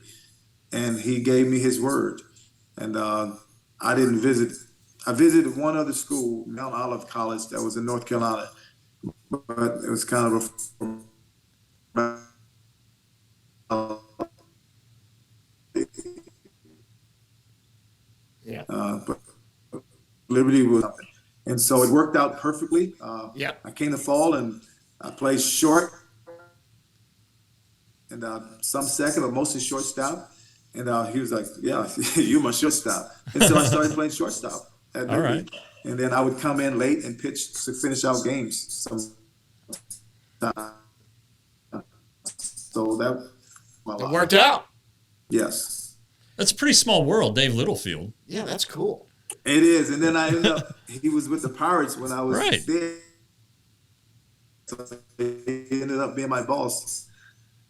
And he gave me his word. And I visited one other school, Mount Olive College, that was in North Carolina, but it was kind of but Liberty was, and so it worked out perfectly. I came to fall and I played short and some second, but mostly shortstop. And he was like, "Yeah, you're my shortstop." And so I started playing shortstop at Liberty. All right. And then I would come in late and pitch to finish out games. So that worked out. Yes. That's a pretty small world, Dave Littlefield. Yeah, that's cool. It is. And then I ended up, he was with the Pirates when I was there. So he ended up being my boss,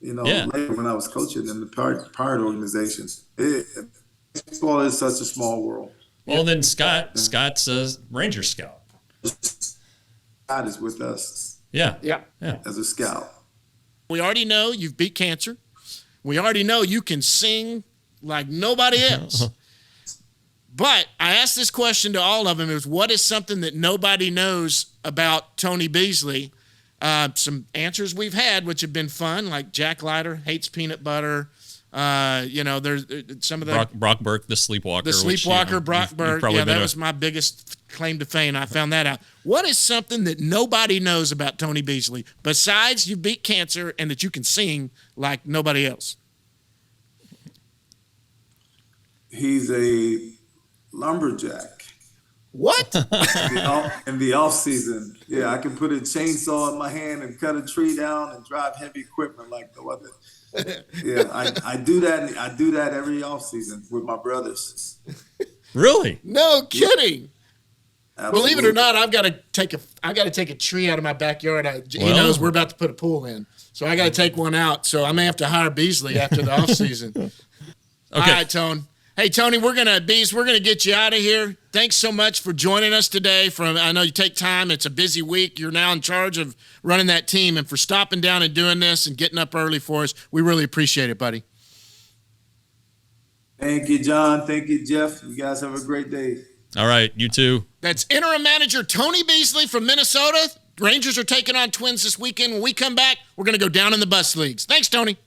later when I was coaching in the Pirate organization. Baseball is such a small world. Well, then Scott's a Ranger scout. Scott is with us. Yeah. Yeah. as a scout. We already know you've beat cancer. We already know you can sing like nobody else. But I asked this question to all of them: is what is something that nobody knows about Tony Beasley? Some answers we've had, which have been fun, like Jack Leiter hates peanut butter. There's some of the Brock Burke, the sleepwalker. The sleepwalker, Brock Burke. Yeah, that was my biggest claim to fame. I found that out. What is something that nobody knows about Tony Beasley besides you beat cancer and that you can sing like nobody else? He's a lumberjack. What? In the off season, yeah, I can put a chainsaw in my hand and cut a tree down and drive heavy equipment like no other. Yeah, I do that. I do that every off season with my brothers. Really? No kidding. Absolutely. Believe it or not, I got to take a tree out of my backyard. He knows we're about to put a pool in, so I got to take one out. So I may have to hire Beasley after the off season. Okay. All right, Tone. Hey, Tony, we're gonna get you out of here. Thanks so much for joining us today. I know you take time. It's a busy week. You're now in charge of running that team, and for stopping down and doing this and getting up early for us, we really appreciate it, buddy. Thank you, John. Thank you, Jeff. You guys have a great day. All right, you too. That's interim manager Tony Beasley from Minnesota. Rangers are taking on Twins this weekend. When we come back, we're going to go down in the bus leagues. Thanks, Tony.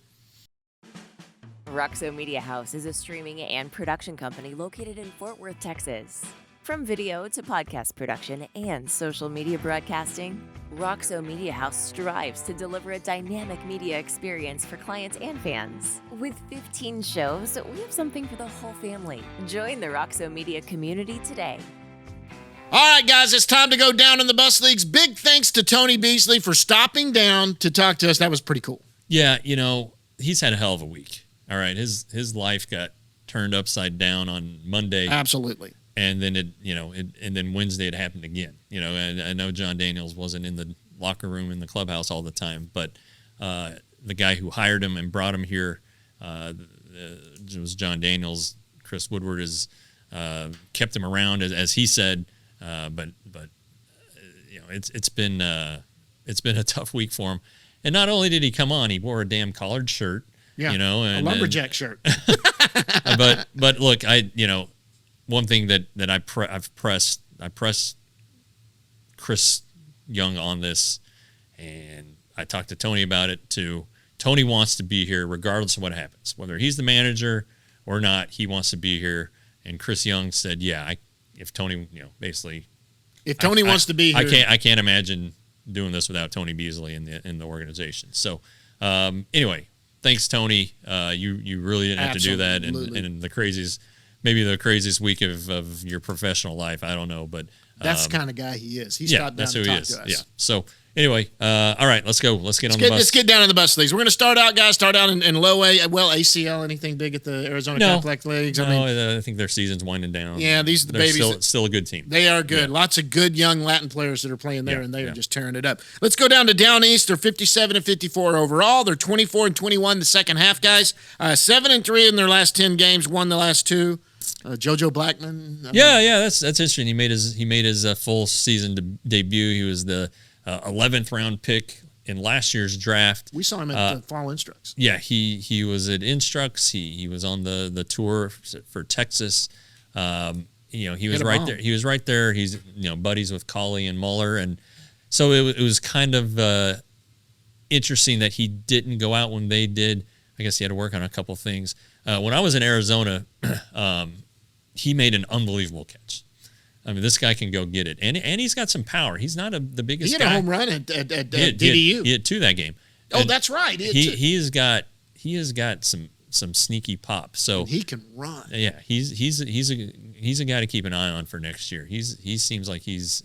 Roxo Media House is a streaming and production company located in Fort Worth, Texas. From video to podcast production and social media broadcasting, Roxo Media House strives to deliver a dynamic media experience for clients and fans. With 15 shows, we have something for the whole family. Join the Roxo Media community today. All right, guys, it's time to go down in the bus leagues. Big thanks to Tony Beasley for stopping down to talk to us. That was pretty cool. Yeah, he's had a hell of a week. All right, his life got turned upside down on Monday. Absolutely. And then and then Wednesday it happened again. And I know John Daniels wasn't in the locker room in the clubhouse all the time, but the guy who hired him and brought him here was John Daniels. Chris Woodward has kept him around as he said, but it's been a tough week for him. And not only did he come on, he wore a damn collared shirt. Yeah, a lumberjack shirt. but look, one thing that I pressed Chris Young on this, and I talked to Tony about it too. Tony wants to be here regardless of what happens, whether he's the manager or not. He wants to be here, and Chris Young said, "Yeah, if Tony, basically, if Tony wants to be here, I can't imagine doing this without Tony Beasley in the organization." So, anyway. Thanks, Tony. You really didn't have to do that, and the craziest week of your professional life. I don't know, but that's the kind of guy he is. He stopped down to talk to us. Yeah. So anyway, all right, let's go. Let's get on the bus. Let's get down in the bus leagues. We're going to start out, guys. Start out in low A. Well, ACL, anything big at the Arizona Complex Leagues? I think their season's winding down. Yeah, these are the babies. Still a good team. They are good. Yeah. Lots of good young Latin players that are playing there, and they are just tearing it up. Let's go down to Down East. They're 57-54 overall. They're 24-21 the second half, guys. 7-3 in their last 10 games. Won the last 2. JoJo Blackman. That's interesting. He made his full season debut. He was the 11th round pick in last year's draft. We saw him at the Fall Instructs. Yeah, he was at Instructs. He was on the tour for Texas. He was right there. He was right there. He's buddies with Colley and Muller, and so it was kind of interesting that he didn't go out when they did. I guess he had to work on a couple things. When I was in Arizona, he made an unbelievable catch. I mean, this guy can go get it, and he's got some power. He's not the biggest. He guy. had a home run at DDU. He had 2 that game. Oh, that's right. He has got some sneaky pop. So and he can run. Yeah, he's a guy to keep an eye on for next year. He seems like he's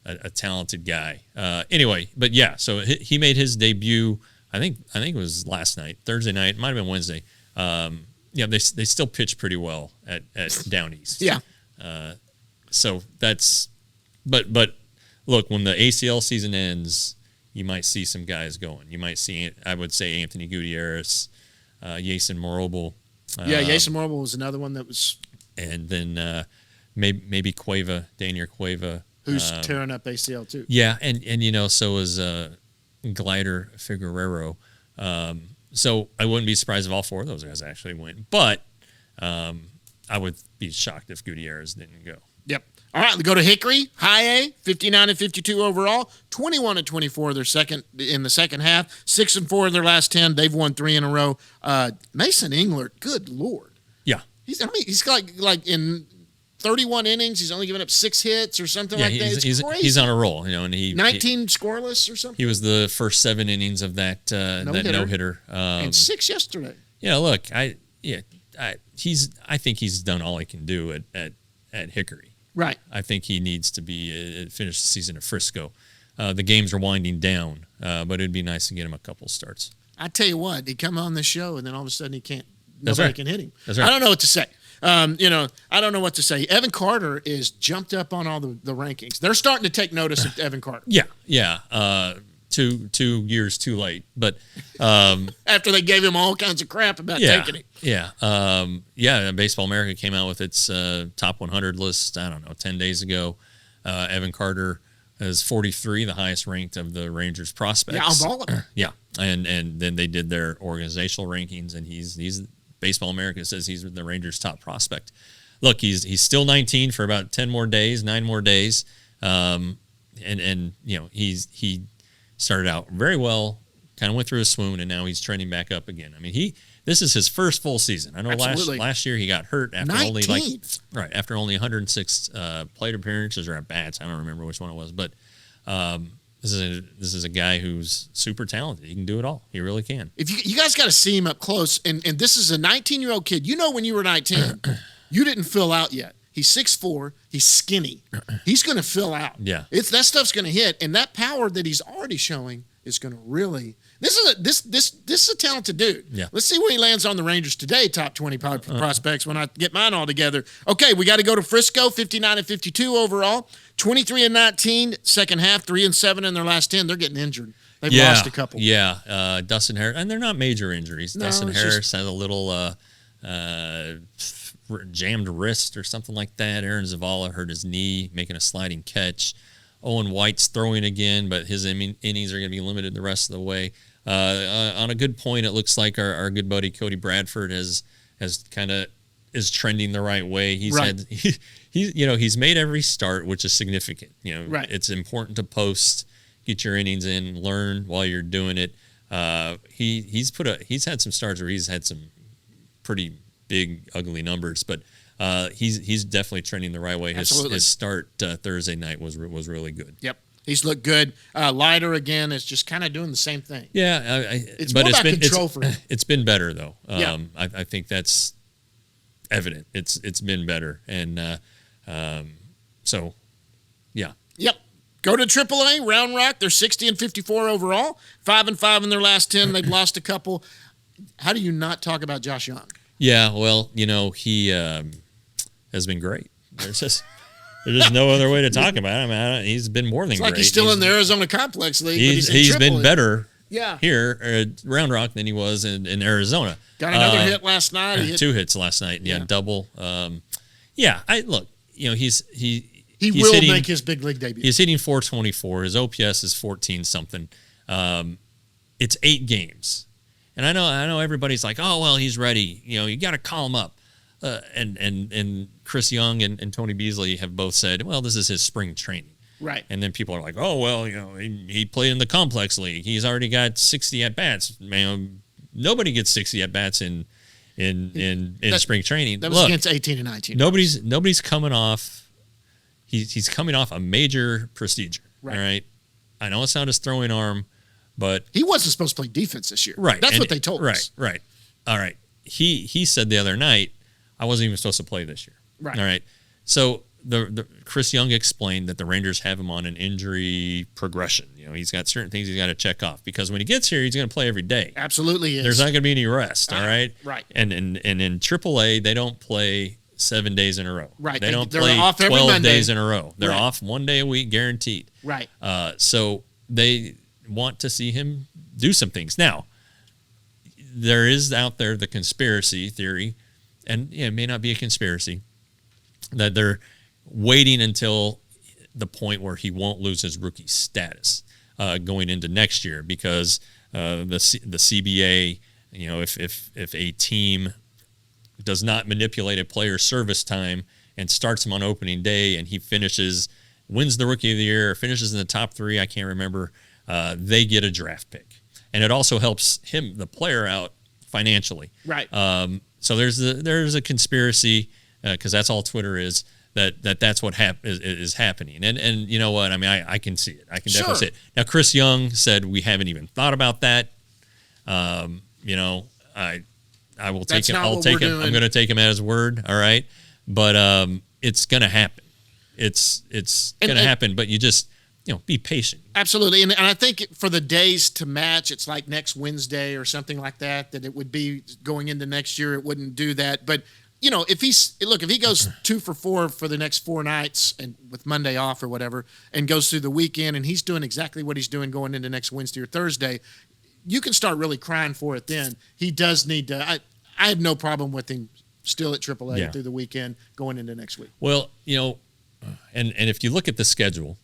a talented guy. Anyway, but yeah, so he made his debut. I think it was last night, Thursday night. It might have been Wednesday. They still pitch pretty well at Down East. Yeah. So that's, but look, when the ACL season ends, you might see some guys going. You might see, I would say, Anthony Gutierrez, Jason Morobel. Jason Morobel was another one that was. And then maybe Cueva, Daniel Cueva. who's tearing up ACL too. Yeah, and so is Glider Figueroa. So I wouldn't be surprised if all four of those guys actually went. But I would be shocked if Gutierrez didn't go. Yep. All right, we go to Hickory, high A, 59-52 overall, 21-24 their second in the second half, 6-4 in their last 10. They've won 3 in a row. Mason Englert, good Lord. Yeah. He's like in 31 innings, he's only given up 6 hits or something like that. It's crazy. He's on a roll, and he 19 scoreless or something. He was the first 7 innings of that no-hitter. And 6 yesterday. Yeah, look, I think he's done all he can do at Hickory. Right. I think he needs to finish the season at Frisco. The games are winding down, but it'd be nice to get him a couple starts. I tell you what, he come on the show and then all of a sudden he can't. That's Nobody right. can hit him. That's right. I don't know what to say. I don't know what to say. Evan Carter is jumped up on all the rankings. They're starting to take notice of Evan Carter. Yeah. 2 years too late, but after they gave him all kinds of crap about taking it. Yeah. Baseball America came out with its top 100 list, I don't know, 10 days ago. Evan Carter is 43, the highest ranked of the Rangers prospects. Yeah, of all of them. Yeah, and then they did their organizational rankings, and he's Baseball America says he's the Rangers' top prospect. Look, he's still 19 for about 9 more days, and he started out very well, kind of went through a swoon, and now he's trending back up again. I mean, this is his first full season. I know last year he got hurt after 19. after only 106 plate appearances or at bats. I don't remember which one it was, but this is a guy who's super talented. He can do it all. He really can. If you guys got to see him up close, and this is a 19-year-old kid. You know, when you were 19, you didn't fill out yet. He's 6'4". He's skinny. He's going to fill out. Yeah, that stuff's going to hit, and that power that he's already showing is going to really. This is a talented dude. Yeah. Let's see where he lands on the Rangers today. Top 20 prospects when I get mine all together. Okay, we got to go to Frisco. 59-52 overall. 23-19 second half. 3-7 in their last 10. They're getting injured. They've lost a couple. Yeah. Dustin Harris, and they're not major injuries. No, Dustin Harris had a little jammed wrist or something like that. Aaron Zavala hurt his knee making a sliding catch. Owen White's throwing again, but his innings are going to be limited the rest of the way. On a good point, it looks like our good buddy Cody Bradford is trending the right way. He's made every start, which is significant. It's important to post, get your innings in, learn while you're doing it. He's had some starts where he's had some pretty big, ugly numbers, but he's definitely trending the right way. His start Thursday night was really good. Yep. He's looked good. Leiter, again, is just kind of doing the same thing. Yeah. It's more about control for him. It's been better, though. Yeah. I think that's evident. It's been better. And so, yeah. Yep. Go to AAA, Round Rock. They're 60-54 overall. 5-5 in their last 10. They've lost a couple. How do you not talk about Josh Young? Yeah, well, he has been great. There's just no other way to talk about him. He's been more than great. It's like he's still in the Arizona Complex League. He's been better here at Round Rock than he was in Arizona. Got another hit last night. He hit 2 hits last night. Yeah, double. He will make his big league debut. He's hitting .424. His OPS is 14-something. It's 8 games. And I know everybody's like, oh, well, he's ready. You got to call him up. And Chris Young and Tony Beasley have both said, well, this is his spring training. Right. And then people are like, oh, well, he played in the complex league. He's already got 60 at-bats. Man, nobody gets 60 at-bats in spring training. That was against 18 and 19. Nobody's coming off. He's coming off a major procedure. Right. All right. I know it's not his throwing arm, but he wasn't supposed to play defense this year. Right. That's what they told us. Right. All right. He said the other night, I wasn't even supposed to play this year. Right. All right. So the Chris Young explained that the Rangers have him on an injury progression. He's got certain things he's got to check off because when he gets here, he's going to play every day. Absolutely is. There's not going to be any rest. All right. Right. And in AAA, they don't play 7 days in a row. Right. They don't they're play off every 12 Monday. days in a row. They're off 1 day a week, guaranteed. Right. So they want to see him do some things. Now, there is out there the conspiracy theory, and it may not be a conspiracy, that they're waiting until the point where he won't lose his rookie status going into next year, because the CBA, if a team does not manipulate a player's service time and starts him on opening day and he wins the rookie of the year, finishes in the top 3, I can't remember, they get a draft pick. And it also helps the player out financially. Right. So there's a conspiracy, because that's all Twitter is, that's what is happening. And you know what? I mean, I can see it. I can definitely see it. Now, Chris Young said we haven't even thought about that. I will take him. I'm going to take him at his word. All right. But it's going to happen. It's going to happen, but you just, be patient. Absolutely. And I think for the days to match, it's like next Wednesday or something like that it would be going into next year. It wouldn't do that. But, if he goes 2 for 4 for the next 4 nights and with Monday off or whatever, and goes through the weekend and he's doing exactly what he's doing going into next Wednesday or Thursday, you can start really crying for it then. He does need to. I have no problem with him still at AAA through the weekend going into next week. Well, and if you look at the schedule,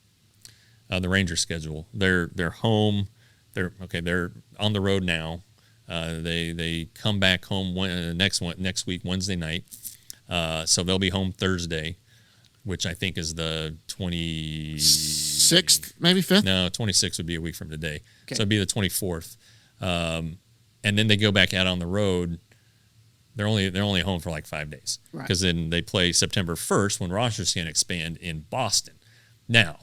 the Rangers schedule, they're home. They're on the road now. They come back home next week, Wednesday night. So they'll be home Thursday, which I think is the 26th, maybe 5th? No, 26th would be a week from today. Okay. So it'd be the 24th. And then they go back out on the road. They're only home for like 5 days, because then they play September 1st when rosters can expand in Boston. Now,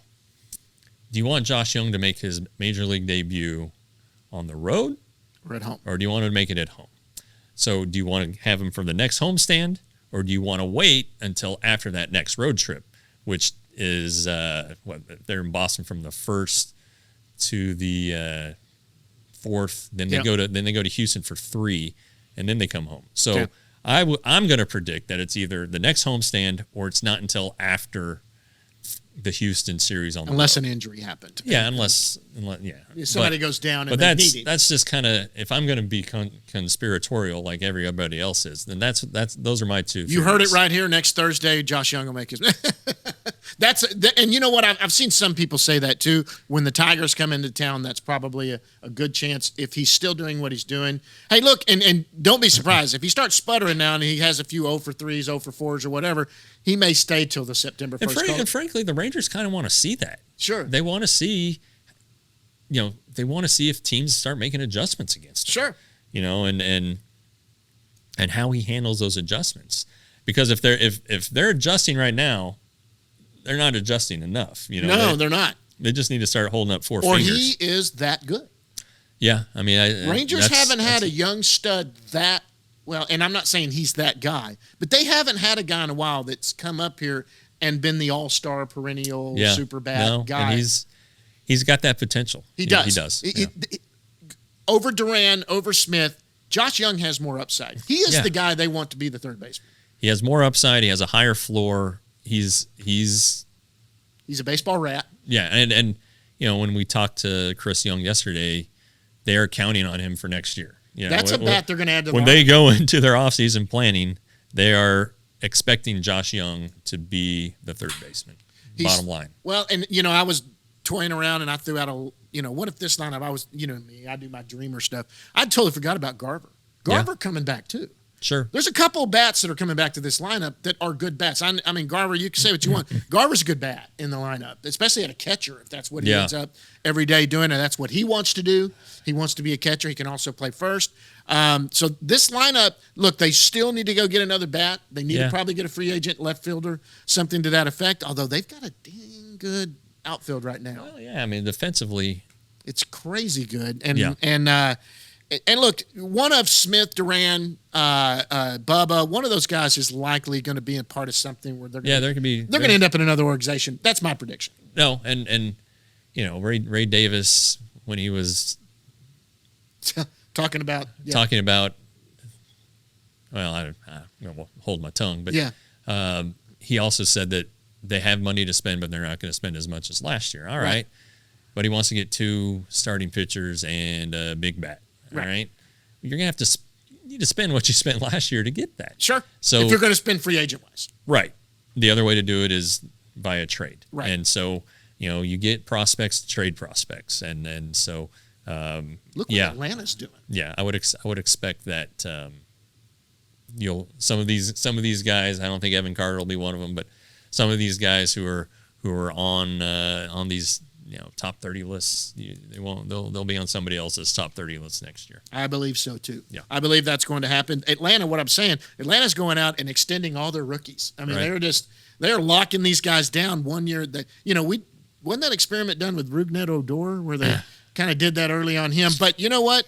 do you want Josh Young to make his major league debut on the road or at home, or do you want to make it at home? So do you want to have him for the next homestand, or do you want to wait until after that next road trip, which is they're in Boston from the 1st to the 4th. Then they go to Houston for 3. And then they come home. So I'm going to predict that it's either the next homestand or it's not until after the Houston series on the unless road. an injury happened. Yeah, unless somebody goes down. But and they need him. that's just kind of, if I'm going to be conspiratorial like everybody else is, then those are my two. You heard it right here. Next Thursday, Josh Young will make his. And you know what? I've seen some people say that too. When the Tigers come into town, that's probably a good chance if he's still doing what he's doing. Hey, look, and don't be surprised if he starts sputtering now and he has a few 0 for 3s, 0 for 4s, or whatever. He may stay till the September 1st. And frankly, the Rangers kind of want to see that. Sure, they want to see. They want to see if teams start making adjustments against him. Sure. And how he handles those adjustments. Because if they're adjusting right now, they're not adjusting enough. No, they're not. They just need to start holding up 4 or fingers. Or he is that good. Yeah, I mean, Rangers haven't had a young stud that well, and I'm not saying he's that guy, but they haven't had a guy in a while that's come up here and been the all-star perennial super bad guy. And he's got that potential. He does. He does. Over Duran, over Smith, Josh Young has more upside. He is the guy they want to be the third baseman. He has more upside. He has a higher floor. He's a baseball rat. Yeah, and when we talked to Chris Young yesterday, they are counting on him for next year. That's a bat they're going to add to the when they go into their offseason planning, they are expecting Josh Young to be the third baseman. Bottom line. Well, and I was toying around and I threw out what if this lineup? I was me, I do my dreamer stuff. I totally forgot about Garver. Garver coming back too. Sure. There's a couple of bats that are coming back to this lineup that are good bats. I mean, Garver, you can say what you want. Garver's a good bat in the lineup, especially at a catcher, if that's what he ends up every day doing, and that's what he wants to do. He wants to be a catcher. He can also play first. So this lineup, look, they still need to go get another bat. They need to probably get a free agent left fielder, something to that effect, although they've got a dang good outfield right now. Well, yeah, I mean, defensively. It's crazy good. And look, one of Smith, Duran, Bubba, one of those guys is likely going to be a part of something where they're going to end up in another organization. That's my prediction. No, and Ray Davis, when he was talking about, well, I won't hold my tongue, but he also said that they have money to spend, but they're not going to spend as much as last year. All right. But he wants to get 2 starting pitchers and a big bat. All right. You're going to have to need to spend what you spent last year to get that. Sure. So if you're going to spend free agent wise. Right. The other way to do it is via trade. Right. And so, you get prospects to trade prospects. And so, Look what Atlanta's doing. Yeah, I would expect that some of these guys. I don't think Evan Carter will be one of them, but some of these guys who are on these top 30 lists, they'll be on somebody else's top 30 list next year. I believe so too. Yeah, I believe that's going to happen. Atlanta, what I'm saying, Atlanta's going out and extending all their rookies. I mean, right. they're locking these guys down 1 year. That wasn't that experiment done with Rougned Odor where they kind of did that early on him. But you know what?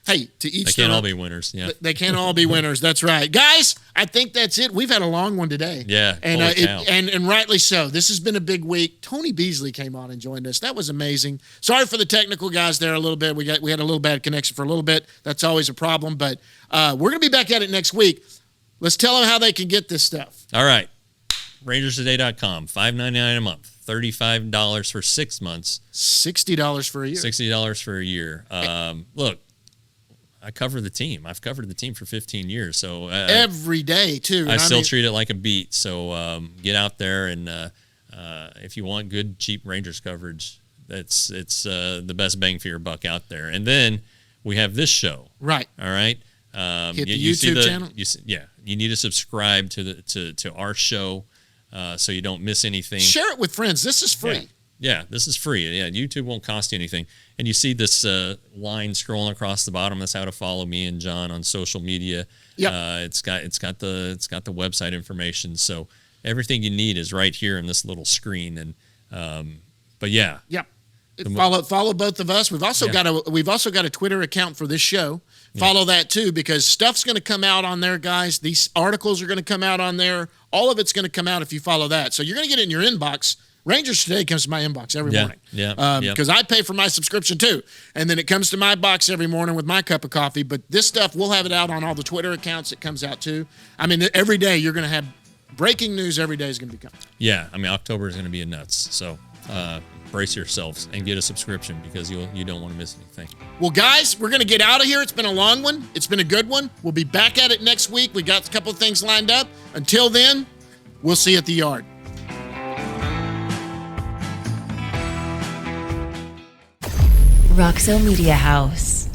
Hey, to each they can't all be winners. Yeah, they can't all be winners. That's right, guys. I think that's it. We've had a long one today. Yeah, and holy cow. and rightly so. This has been a big week. Tony Beasley came on and joined us. That was amazing. Sorry for the technical guys there a little bit. We had a little bad connection for a little bit. That's always a problem. But we're gonna be back at it next week. Let's tell them how they can get this stuff. All right, RangersToday.com, $5.99 a month. $35 for 6 months. $60 for a year. $60 for a year. Look, I cover the team. I've covered the team for 15 years. So every day too. I still treat it like a beat. So get out there and if you want good, cheap Rangers coverage, it's the best bang for your buck out there. And then we have this show. Right. All right. Hit the YouTube channel. You need to subscribe to our show so you don't miss anything. Share it with friends. This is free. Yeah, this is free. Yeah, YouTube won't cost you anything. And you see this line scrolling across the bottom. That's how to follow me and John on social media. Yeah, it's got the website information. So everything you need is right here in this little screen. And but yeah, yep. Follow both of us. We've also got a Twitter account for this show. Follow that too, because stuff's going to come out on there, guys. These articles are going to come out on there. All of it's going to come out if you follow that. So you're going to get it in your inbox. Rangers Today comes to my inbox every morning. Because I pay for my subscription too. And then it comes to my box every morning with my cup of coffee. But this stuff, we'll have it out on all the Twitter accounts. It comes out too. I mean, every day you're going to have breaking news. Every day is going to be coming. Yeah, I mean, October is going to be nuts. So brace yourselves and get a subscription because you don't want to miss anything. Well, guys, we're going to get out of here. It's been a long one. It's been a good one. We'll be back at it next week. We got a couple of things lined up. Until then, we'll see you at the yard. Roxo Media House.